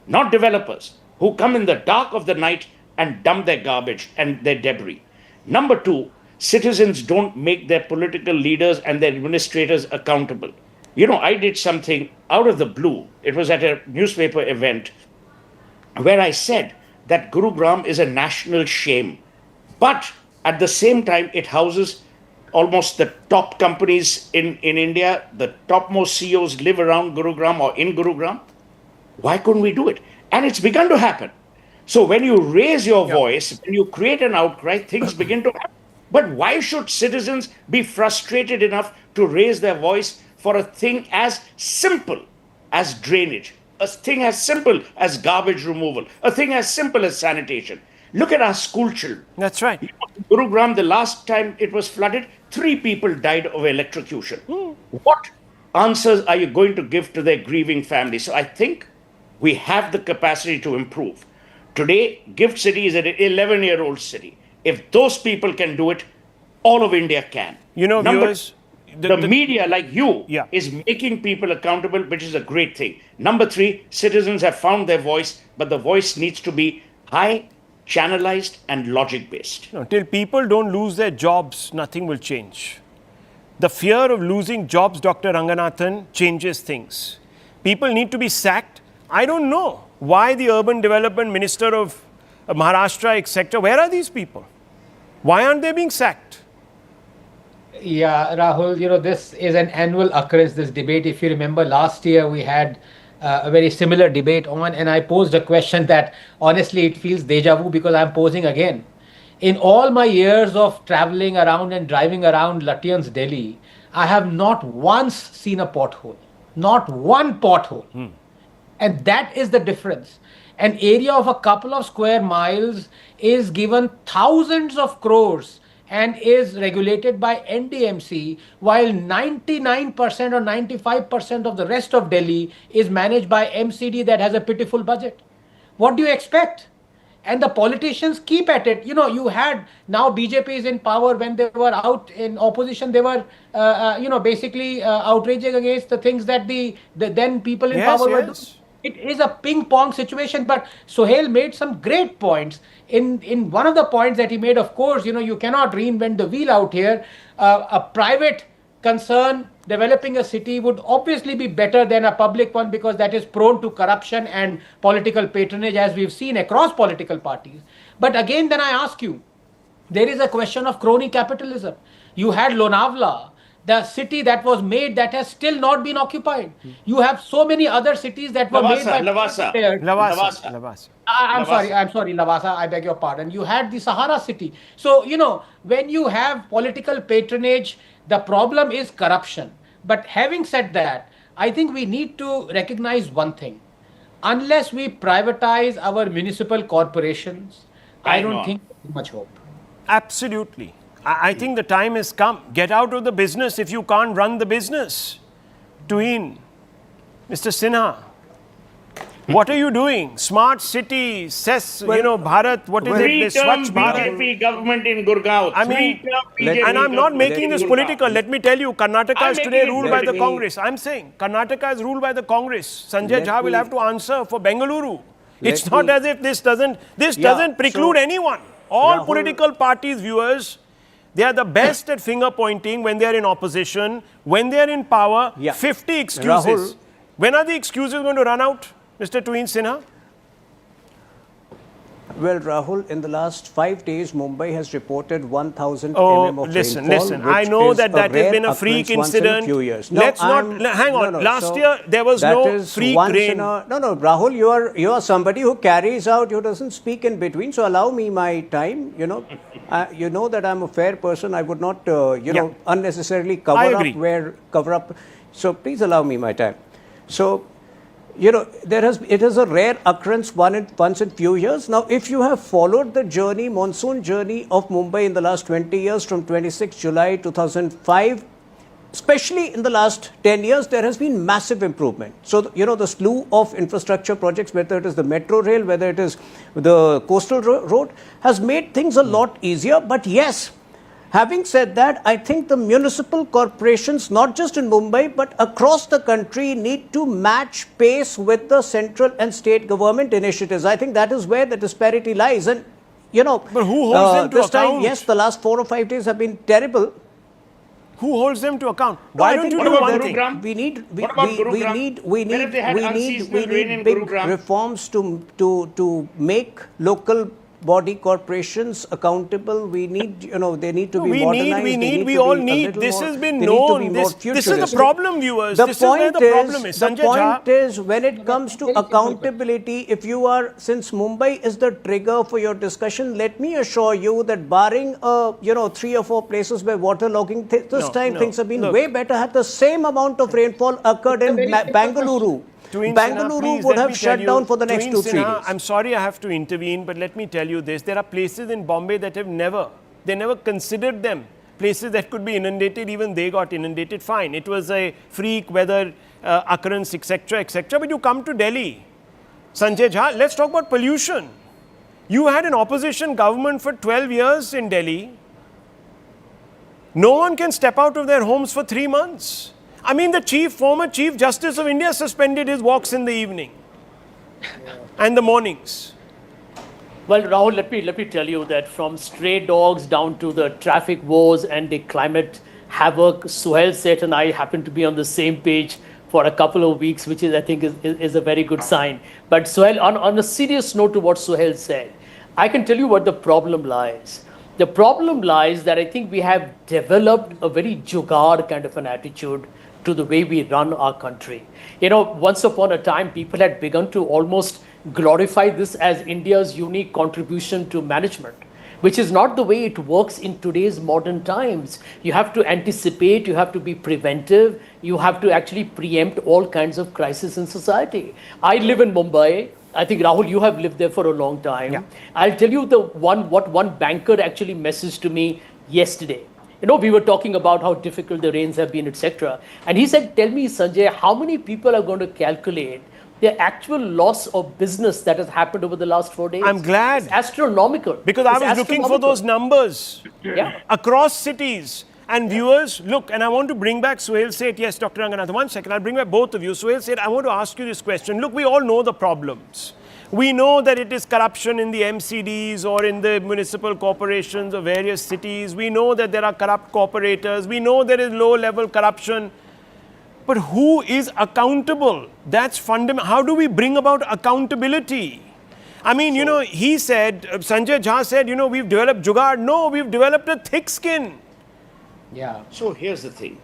not developers, who come in the dark of the night and dump their garbage and their debris. Number two, citizens don't make their political leaders and their administrators accountable. I did something out of the blue. It was at a newspaper event where I said that Gurugram is a national shame. But at the same time, it houses almost the top companies in India. The topmost CEOs live around Gurugram or in Gurugram. Why couldn't we do it? And it's begun to happen. So when you raise your voice, when you create an outcry, things begin to happen. But why should citizens be frustrated enough to raise their voice for a thing as simple as drainage, a thing as simple as garbage removal, a thing as simple as sanitation? Look at our school children. That's right. Gurugram, the last time it was flooded, 3 people died of electrocution. What answers are you going to give to their grieving families? So I think we have the capacity to improve. Today, Gift City is an 11-year-old city. If those people can do it, all of India can. Viewers, the media like you Yeah. is making people accountable, which is a great thing. Number 3, citizens have found their voice, but the voice needs to be high, channelized, and logic-based. Till people don't lose their jobs, nothing will change. The fear of losing jobs, Dr. Ranganathan, changes things. People need to be sacked. I don't know why the urban development minister of Maharashtra, etc., where are these people? Why aren't they being sacked? Yeah, Rahul, this is an annual occurrence, this debate. If you remember, last year we had a very similar debate on, and I posed a question that honestly it feels deja vu because I'm posing again. In all my years of traveling around and driving around Lutyens, Delhi, I have not once seen a pothole. Not one pothole. And that is the difference. An area of a couple of square miles is given thousands of crores and is regulated by NDMC, while 99% or 95% of the rest of Delhi is managed by MCD that has a pitiful budget. What do you expect? And the politicians keep at it. You had now BJP is in power. When they were out in opposition, they were, basically outraging against the things that the then people in power were doing. It is a ping pong situation, but Sohail made some great points. In one of the points that he made, of course, you cannot reinvent the wheel out here. A private concern developing a city would obviously be better than a public one because that is prone to corruption and political patronage, as we've seen across political parties. But again, then I ask you, there is a question of crony capitalism. You had Lonavala, the city that was made that has still not been occupied. You have so many other cities that were made by Lavasa. I'm sorry, Lavasa, I beg your pardon. You had the Sahara city. So, when you have political patronage, the problem is corruption. But having said that, I think we need to recognize one thing. Unless we privatize our municipal corporations, I don't think there's much hope. Absolutely. I think the time has come. Get out of the business if you can't run the business. Tuhin, Mr. Sinha, what are you doing? Smart city, Bharat, what is it? The Swachh Bharat. BJP government in Gurgaon. And I'm not making this political. Let me tell you, Karnataka is today ruled by the Congress. I'm saying Karnataka is ruled by the Congress. Sanjay Jha will have to answer for Bengaluru. It's Let not me- as if this doesn't Yeah, preclude so, anyone. All Rahul- political parties, viewers, they are the best at finger pointing when they are in opposition. When they are in power, Yeah. 50 excuses. Rahul- When are the excuses going to run out, Mr. Tween Sinha? Well, Rahul, in the last 5 days, Mumbai has reported 1,000 Oh, mm of listen, rainfall. listen. I which know is that a that has rare been a freak occurrence once in incident. a few years. Let's not hang on. Last year there was that no is freak once rain. in a- no, Rahul, you are somebody who carries out, who doesn't speak in between. So allow me my time. You know that I'm a fair person. I would not, unnecessarily cover up. So please allow me my time. So. It is a rare occurrence once in few years. Now, if you have followed the monsoon journey of Mumbai in the last 20 years from 26 July 2005, especially in the last 10 years, there has been massive improvement. So, the slew of infrastructure projects, whether it is the metro rail, whether it is the coastal road, has made things a lot easier. But yes, having said that, I think the municipal corporations, not just in Mumbai, but across the country, need to match pace with the central and state government initiatives. I think that is where the disparity lies. And, But who holds them to this time, account? yes, the last 4 or 5 days have been terrible. Who holds them to account? No, Why I don't think you What do about one Gurugram? thing? What about Gurugram? Where have they had unseasonal rain in big Gurugram? reforms to make local body corporations accountable. We need, they need to be modernized. We all need. This has been known. This is the problem, viewers. The This is where point the problem is. the Sanjay point Jha, is, when it comes to accountability, if you are, since Mumbai is the trigger for your discussion, let me assure you that barring, 3 or 4 places where waterlogging, this time things have been way better. Had the same amount of rainfall occurred in Bangalore, Tween Sinha, Bangalore please, would let have me shut tell down you, for the next Tween 2-3 Sinha, days. I'm sorry I have to intervene, but let me tell you this. There are places in Bombay that have never considered them. Places that could be inundated, even they got inundated. Fine. It was a freak weather occurrence, etc., etc. But you come to Delhi, Sanjay Jha, let's talk about pollution. You had an opposition government for 12 years in Delhi. No one can step out of their homes for 3 months. I mean, the former Chief Justice of India suspended his walks in the evening and the mornings. Well, Rahul, let me tell you that from stray dogs down to the traffic woes and the climate havoc, Suhail Seth and I happen to be on the same page for a couple of weeks, which is, I think, is a very good sign. But Suhail, on a serious note to what Suhail said, I can tell you what the problem lies. The problem lies that I think we have developed a very jugaad kind of an attitude to the way we run our country. Once upon a time, people had begun to almost glorify this as India's unique contribution to management, which is not the way it works in today's modern times. You have to anticipate, you have to be preventive, you have to actually preempt all kinds of crises in society. I live in Mumbai. I think, Rahul, you have lived there for a long time. Yeah. I'll tell you what one banker actually messaged to me yesterday. We were talking about how difficult the rains have been, etc. And he said, tell me, Sanjay, how many people are going to calculate the actual loss of business that has happened over the last 4 days? I'm glad. It's astronomical. Because I was looking for those numbers across cities. And viewers, look, and I want to bring back Suhail Seth. Yes, Dr. Ranganathan, 1 second. I'll bring back both of you. Suhail Seth, I want to ask you this question. Look, we all know the problems. We know that it is corruption in the MCDs or in the municipal corporations of various cities. We know that there are corrupt corporators. We know there is low-level corruption. But who is accountable? That's fundamental. How do we bring about accountability? I mean, he said, Sanjay Jha said, we've developed jugaad. No, we've developed a thick skin. Yeah. So here's the thing.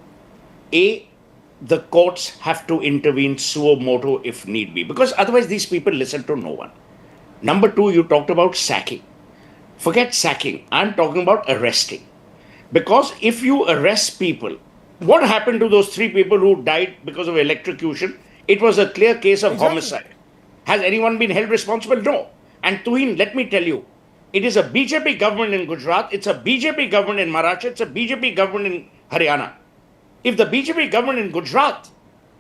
The courts have to intervene suo motu if need be, because otherwise these people listen to no one. Number 2, you talked about sacking. Forget sacking. I'm talking about arresting. Because if you arrest people, what happened to those 3 people who died because of electrocution? It was a clear case of homicide. Has anyone been held responsible? No. And Tuhin, let me tell you, it is a BJP government in Gujarat, it's a BJP government in Maharashtra, it's a BJP government in Haryana. If the BJP government in Gujarat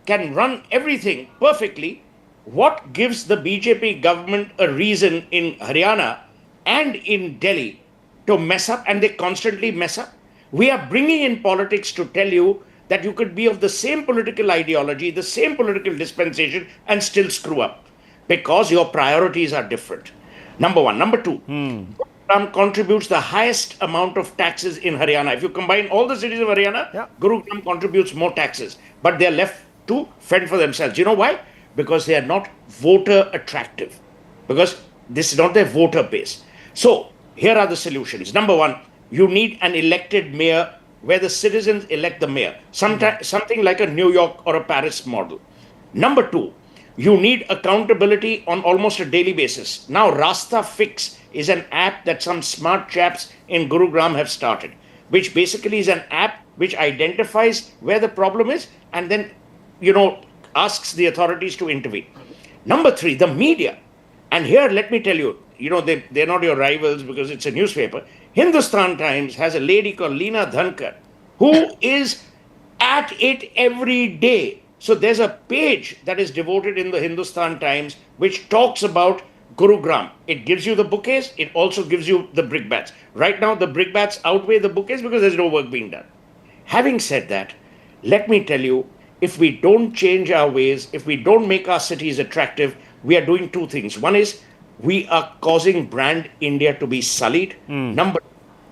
can run everything perfectly, what gives the BJP government a reason in Haryana and in Delhi to mess up, and they constantly mess up? We are bringing in politics to tell you that you could be of the same political ideology, the same political dispensation, and still screw up. because your priorities are different. Number one. Number two, Gurugram contributes the highest amount of taxes in Haryana. If you combine all the cities of Haryana, Yeah. Gurugram contributes more taxes, but they're left to fend for themselves. You know why? Because they are not voter attractive, because this is not their voter base. So here are the solutions. Number one, you need an elected mayor where the citizens elect the mayor, something like a New York or a Paris model. Number two, you need accountability on almost a daily basis. Now, Rasta Fix is an app that some smart chaps in Gurugram have started, which basically is an app which identifies where the problem is and then, asks the authorities to intervene. Number three, the media. And here, let me tell you, they're not your rivals because it's a newspaper. Hindustan Times has a lady called Leena Dhankar who is at it every day. So there's a page that is devoted in the Hindustan Times which talks about Gurugram. It gives you the bouquets. It also gives you the brickbats. Right now, the brickbats outweigh the bouquets because there's no work being done. Having said that, let me tell you, if we don't change our ways, if we don't make our cities attractive, we are doing two things. One is we are causing brand India to be sullied. Number two,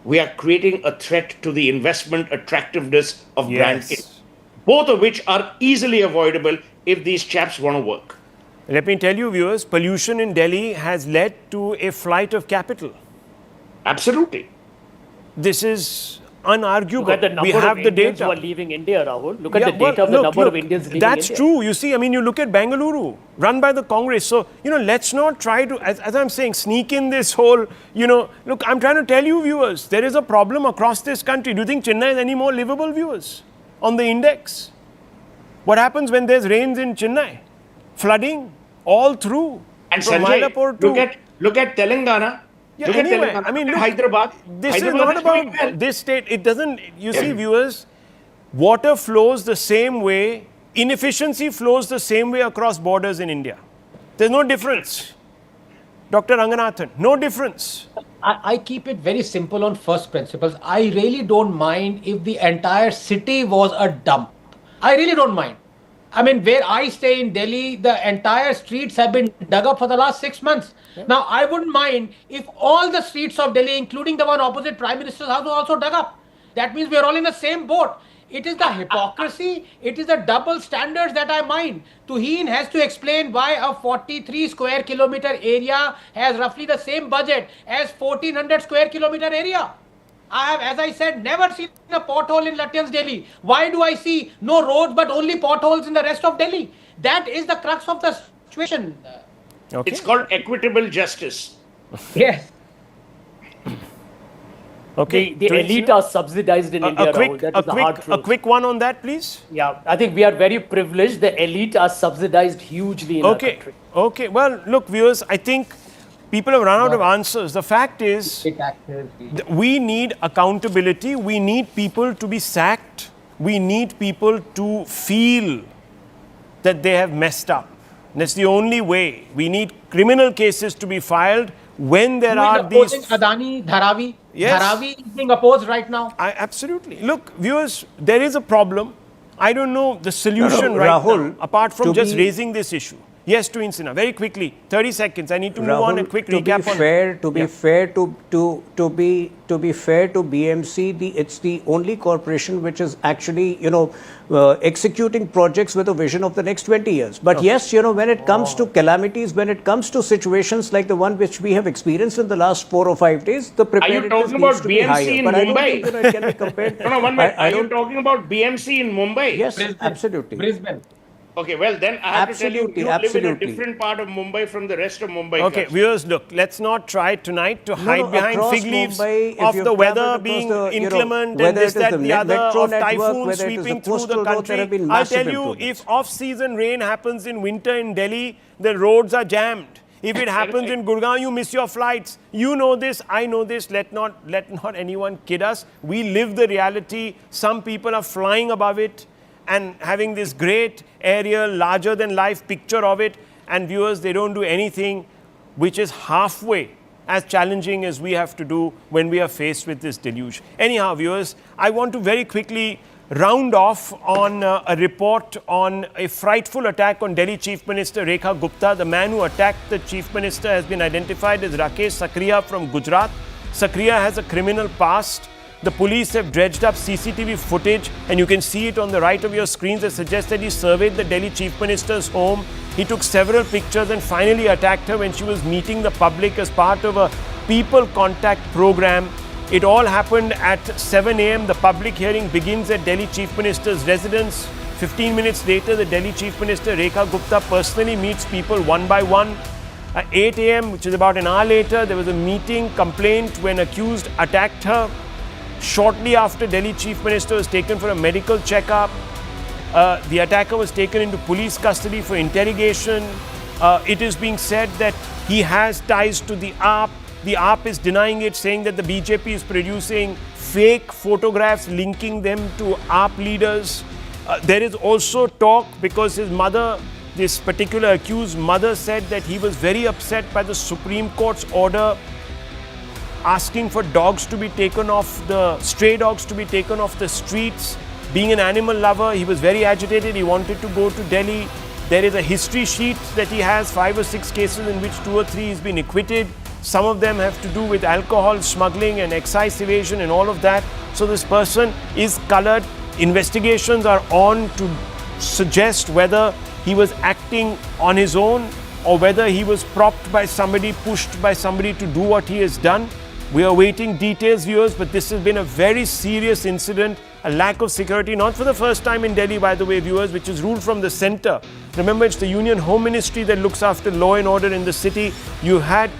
we are creating a threat to the investment attractiveness of brand India. Both of which are easily avoidable if these chaps want to work. Let me tell you, viewers, pollution in Delhi has led to a flight of capital. Absolutely. This is unarguable. Look at the number We have of the Indians data. who are leaving India, Rahul. Look at Yeah, the data of the number of Indians leaving that's India. true. You see, you look at Bengaluru, run by the Congress. So, let's not try to, as I'm saying, sneak in this whole, look, I'm trying to tell you, viewers, there is a problem across this country. Do you think Chennai is any more livable, viewers, on the index? What happens when there's rains in Chennai? Flooding all through. And from Sanjay, Mylapore to look at Telangana. Yeah, Look anyway, at Telangana. I mean, look, Hyderabad. This Hyderabad is not doing about well. this state. It doesn't, you see, viewers, water flows the same way, inefficiency flows the same way across borders in India. There's no difference. Dr. Ranganathan, no difference. I keep it very simple on first principles. I really don't mind if the entire city was a dump. I really don't mind. I mean, where I stay in Delhi, the entire streets have been dug up for the last 6 months. Yeah. Now, I wouldn't mind if all the streets of Delhi, including the one opposite Prime Minister's house, were also dug up. That means we're all in the same boat. It is the hypocrisy, it is the double standards that I mind. Tuhin has to explain why a 43 square kilometer area has roughly the same budget as 1400 square kilometer area. I have, as I said, never seen a pothole in Lutyens, Delhi. Why do I see no roads but only potholes in the rest of Delhi? That is the crux of the situation. Okay. It's called equitable justice. Yes. Okay. The elite are subsidized in India, Rahul. That is the hard truth. A quick one on that, please. Yeah, I think we are very privileged. The elite are subsidized hugely in our country. Okay. Well, look, viewers, I think people have run out of answers. The fact is, we need accountability. We need people to be sacked. We need people to feel that they have messed up. That's the only way. We need criminal cases to be filed when there are these. Adani, Dharavi. Yes. Dharavi is being opposed right now. Absolutely. Look, viewers, there is a problem. I don't know the solution right Rahul, now, apart from just raising this issue. Yes, to Insina. Very quickly, 30 seconds. I need to move on a quick recap. To be fair to BMC, it's the only corporation which is actually, executing projects with a vision of the next 20 years. But yes, when it comes to calamities, when it comes to situations like the one which we have experienced in the last 4 or 5 days, the preparedness needs to be higher. Are you talking about BMC in but Mumbai? I don't think, it can be compared. No, 1 minute. Are you talking about BMC in Mumbai? Yes, absolutely. Brisbane. Okay, well then I have to tell you, you live in a different part of Mumbai from the rest of Mumbai. Okay, viewers, look, let's not try tonight to hide behind fig leaves Mumbai, of the weather being inclement and this, that, the other, of typhoons sweeping through the country. I'll tell you, if off-season rain happens in winter in Delhi, the roads are jammed. If it happens in Gurgaon, you miss your flights. You know this, I know this. Let not anyone kid us. We live the reality. Some people are flying above it and having this great aerial, larger than life picture of it, and viewers, they don't do anything which is halfway as challenging as we have to do when we are faced with this deluge. Anyhow, viewers, I want to very quickly round off on a report on a frightful attack on Delhi Chief Minister Rekha Gupta. The man who attacked the Chief Minister has been identified as Rakesh Sakriya from Gujarat. Sakriya has a criminal past. The police have dredged up CCTV footage, and you can see it on the right of your screens, that suggests that he surveyed the Delhi Chief Minister's home. He took several pictures and finally attacked her when she was meeting the public as part of a people contact program. It all happened at 7 a.m. The public hearing begins at Delhi Chief Minister's residence. 15 minutes later, the Delhi Chief Minister Rekha Gupta personally meets people one by one. At 8 a.m., which is about an hour later, there was a meeting complaint when accused attacked her. Shortly after, Delhi Chief Minister was taken for a medical checkup. The attacker was taken into police custody for interrogation. It is being said that he has ties to the AAP. The AAP is denying it, saying that the BJP is producing fake photographs linking them to AAP leaders. There is also talk because his mother, this particular accused mother, said that he was very upset by the Supreme Court's order asking for dogs to be taken off the, stray dogs to be taken off the streets. Being an animal lover, he was very agitated. He wanted to go to Delhi. There is a history sheet that he has, 5 or 6 cases in which 2 or 3 he's been acquitted. Some of them have to do with alcohol smuggling and excise evasion and all of that. So this person is colored. Investigations are on to suggest whether he was acting on his own or whether he was propped by somebody, pushed by somebody to do what he has done. We are waiting details, viewers, but this has been a very serious incident, a lack of security, not for the first time in Delhi, by the way, viewers, which is ruled from the center. Remember, it's the Union Home Ministry that looks after law and order in the city. You had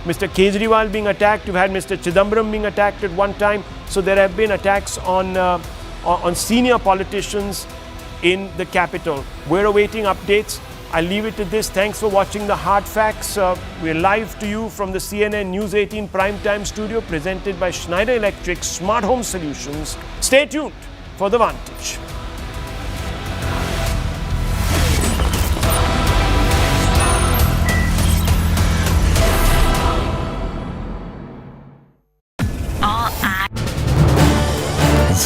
Mr. Kejriwal being attacked, you've had Mr. Chidambaram being attacked at one time. So there have been attacks on senior politicians in the capital. We're awaiting updates. I'll leave it to this. Thanks for watching the Hard Facts. We're live to you from the CNN News 18 Primetime Studio, presented by Schneider Electric Smart Home Solutions. Stay tuned for The Vantage.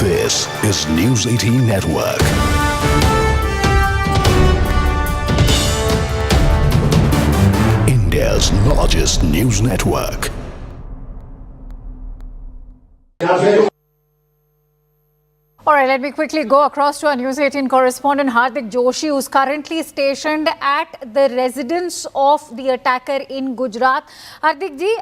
This is News 18 Network. India's largest news network. All right, let me quickly go across to our News 18 correspondent Hardik Joshi, who's currently stationed at the residence of the attacker in Gujarat. Hardik ji,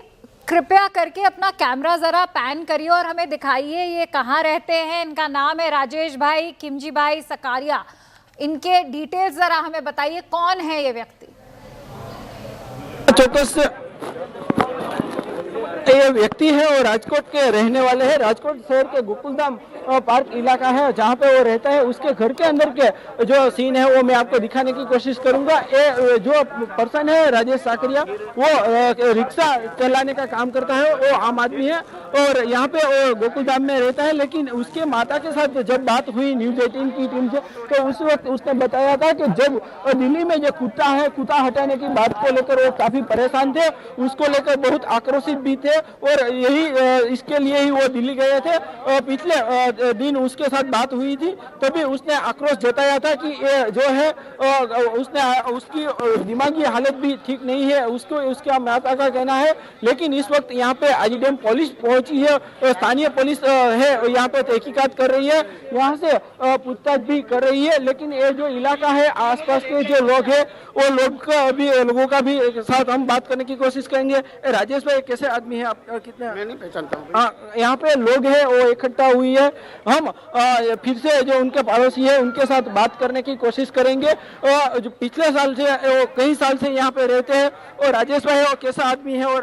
कृपया करके अपना camera जरा pan करिए और हमें दिखाइए ये कहाँ रहते हैं. इनका नाम है राजेश भाई, किमजी भाई सकारिया. इनके डिटेल्स जरा हमें बताइए, कौन है ये व्यक्ति? ચોક્કસ ये व्यक्ति है और राजकोट के रहने वाले हैं. राजकोट शहर के गोकुलधाम पार्क इलाका है जहाँ पे वो रहता है. उसके घर के अंदर के जो सीन है वो मैं आपको दिखाने की कोशिश करूंगा. ये जो पर्सन है राजेश साकरिया, वो रिक्शा चलाने का काम करता है. वो आम आदमी है और यहाँ पे वो गोकुलधाम में रहता है. लेकिन उसके माता के साथ जब बात हुई न्यूज 18 की टीम से, तो उस वक्त उसने बताया था कि जब दिल्ली में जो कुत्ता है, कुत्ता हटाने की बात को लेकर वो काफी परेशान थे. उसको लेकर बहुत आक्रोशित भी थे और यही इसके लिए ही वो दिल्ली गए थे. पिछले दिन उसके साथ बात हुई थी, तभी उसने आक्रोश जताया था कि ये जो है उसकी दिमागी हालत भी ठीक नहीं है, उसको उसका माता का कहना है. लेकिन इस वक्त यहाँ पे आईजीडीएम पुलिस पहुंची है, स्थानीय पुलिस है यहाँ पे तहकीकात कर रही है, यहाँ से पूछताछ भी कर रही है. लेकिन ये जो इलाका है, आसपास के जो लोग हैं, वो लोगों का भी साथ हम बात करने की कोशिश करेंगे. राजेश भाई, कैसे आदमी है आप? कितने? मैं नहीं पहचानता हूँ. यहाँ पे लोग हैं वो इकट्ठा हुई है. हम फिर से जो उनके पड़ोसी है उनके साथ बात करने की कोशिश करेंगे. जो पिछले साल से कई साल से यहाँ पे रहते हैं. और राजेश भाई वो कैसा आदमी है और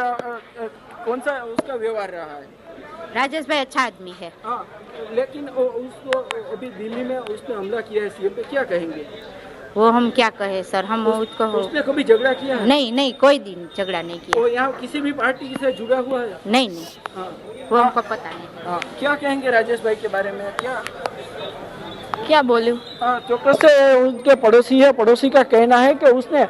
कौन सा उसका व्यवहार रहा है? राजेश भाई अच्छा आदमी है. हाँ, लेकिन उसको अभी दिल्ली में उसने हमला किया है सीएम पे, क्या कहेंगे? वो हम क्या कहे सर, हम उसको उसने कभी झगड़ा किया है? नहीं, कोई दिन झगड़ा नहीं किया. वो यहाँ किसी भी पार्टी से जुड़ा हुआ है? नहीं. हाँ. वो हमको पता नहीं. क्या कहेंगे राजेश भाई के बारे में? क्या बोलूं? चौकस से उनके पड़ोसी है, पड़ोसी का कहना है कि उसने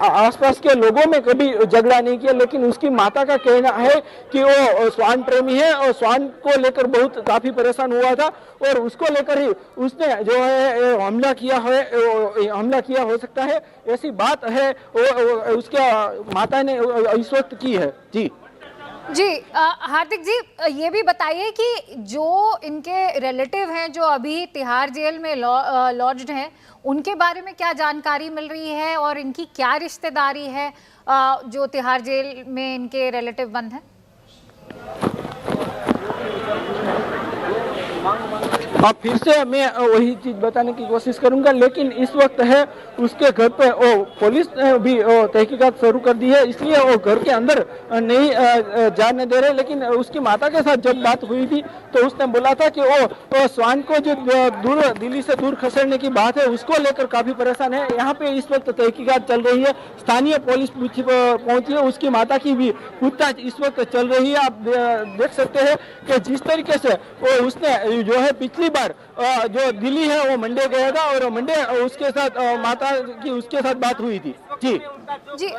आसपास के लोगों में कभी झगड़ा नहीं किया, लेकिन उसकी माता का कहना है कि वो श्वान प्रेमी है और श्वान को लेकर बहुत काफी परेशान हुआ था और उसको लेकर ही उसने जो है हमला किया हो सकता है, ऐसी बात है वो उसके माता ने इस वक्त की है। जी हार्दिक जी, ये भी बताइए कि जो इनके रिलेटिव हैं जो अभी तिहाड़ जेल में लॉज्ड हैं, उनके बारे में क्या जानकारी मिल रही है और इनकी क्या रिश्तेदारी है जो तिहाड़ जेल में इनके रिलेटिव बंद हैं? अब फिर से मैं वही चीज बताने की कोशिश करूंगा, लेकिन इस वक्त है उसके घर पे पुलिस ने भी तहकीकात शुरू कर दी है, इसलिए वो घर के अंदर नहीं जाने दे रहे। लेकिन उसकी माता के साथ जब बात हुई थी तो उसने बोला था कि वो श्वान को जो दिल्ली से दूर खसेड़ने की बात है उसको लेकर काफी परेशान है। यहाँ पे इस वक्त तहकीकात चल रही है, स्थानीय पुलिस पहुंची है, उसकी माता की भी पूछताछ इस वक्त चल रही है। आप देख सकते हैं कि जिस तरीके से वो उसने जो है पिछली बार जो दिल्ली है वो मंडे गया था और मंडे उसके साथ माता की उसके साथ बात हुई थी। जी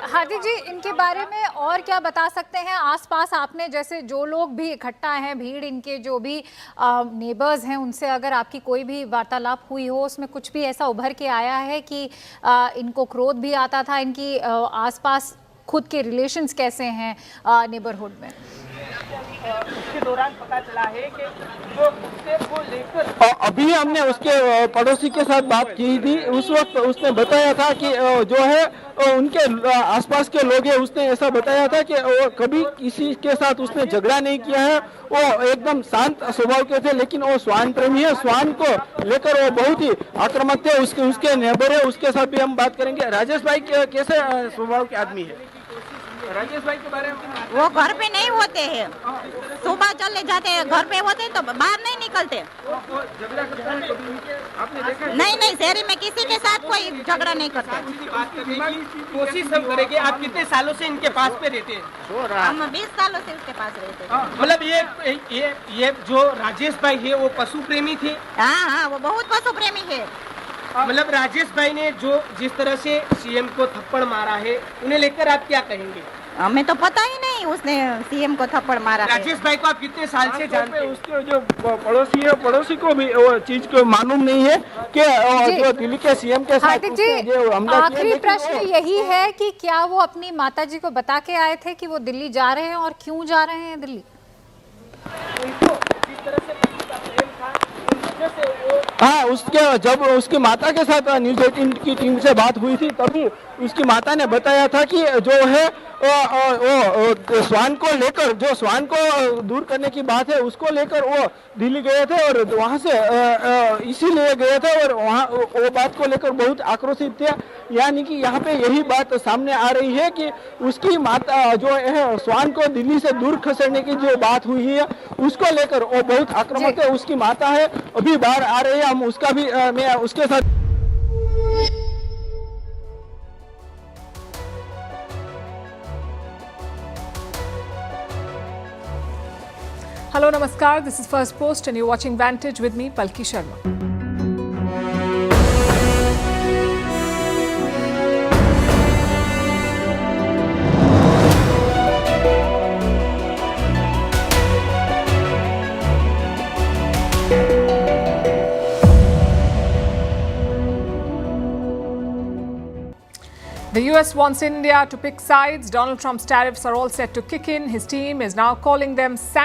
हार्दिक जी, इनके बारे में और क्या बता सकते हैं? आसपास आपने जैसे जो लोग भी इकट्ठा हैं, भीड़ इनके जो भी नेबर्स हैं, उनसे अगर आपकी कोई भी वार्तालाप हुई हो, उसमें कुछ भी ऐसा उभर के आया है कि इनको क्रोध भी आता था? इनकी आसपास खुद के रिलेशंस कैसे हैं नेबरहुड में? उसके दौरान पता चला है कि जो मुद्दे को लेकर अभी हमने उसके पड़ोसी के साथ बात की थी, उस वक्त उसने बताया था कि जो है उनके आसपास के लोग हैं, उसने ऐसा बताया था कि वो कभी किसी के साथ उसने झगड़ा नहीं किया है, वो एकदम शांत स्वभाव के थे, लेकिन वो श्वान प्रेमी है, श्वान को लेकर वो बहुत ही आक्रामक थे। उसके नेबर है, उसके साथ भी हम बात करेंगे। राजेश भाई कैसे स्वभाव के आदमी है? राजेश भाई के बारे में वो घर पे नहीं होते हैं, सुबह चले जाते हैं, घर पे होते हैं तो बाहर नहीं निकलते। झगड़ा करते हैं कभी आपने देखा? नहीं, शहरी में किसी के साथ कोई झगड़ा नहीं करता। कोशिश हम करेंगे। आप कितने सालों से इनके पास पे रहते हैं? हम 20 सालों से उसके पास रहते हैं। मतलब ये जो राजेश भाई है वो पशु प्रेमी थे? हाँ, वो बहुत पशु प्रेमी है। मतलब राजेश भाई ने जो जिस तरह से सीएम को थप्पड़ मारा है, उन्हें लेकर आप क्या कहेंगे? हमें तो पता ही नहीं उसने सीएम को थप्पड़ मारा। राजेश भाई को आप कितने साल से जानते हैं? उसके जो पड़ोसी है, पड़ोसी को भी वो चीज को मालूम नहीं है कि जो दिल्ली के सीएम के साथ हार्दिक जी, आखिरी प्रश्न यही है कि क्या वो अपनी माताजी को बता के आए थे कि वो दिल्ली जा रहे हैं और क्यों जा रहे हैं दिल्ली? हाँ, जब उसकी माता के साथ न्यूज़ 18 की टीम से बात हुई थी, तभी उसकी माता ने बताया था कि जो है वो श्वान को लेकर, जो श्वान को दूर करने की बात है उसको लेकर वो दिल्ली गए थे और वहाँ से इसीलिए गए थे और वहाँ वो बात को लेकर बहुत आक्रोशित थे। यानी कि यहाँ पे यही बात सामने आ रही है कि उसकी माता जो है श्वान को दिल्ली से दूर खसेड़ने की जो बात हुई है उसको लेकर वो बहुत आक्रामक है। उसकी माता है, अभी बाहर आ रही है, हम उसका भी मैं उसके साथ Hello, Namaskar. This is First Post and you're watching Vantage with me, Palki Sharma. The US wants India to pick sides. Donald Trump's tariffs are all set to kick in. His team is now calling them sanctions.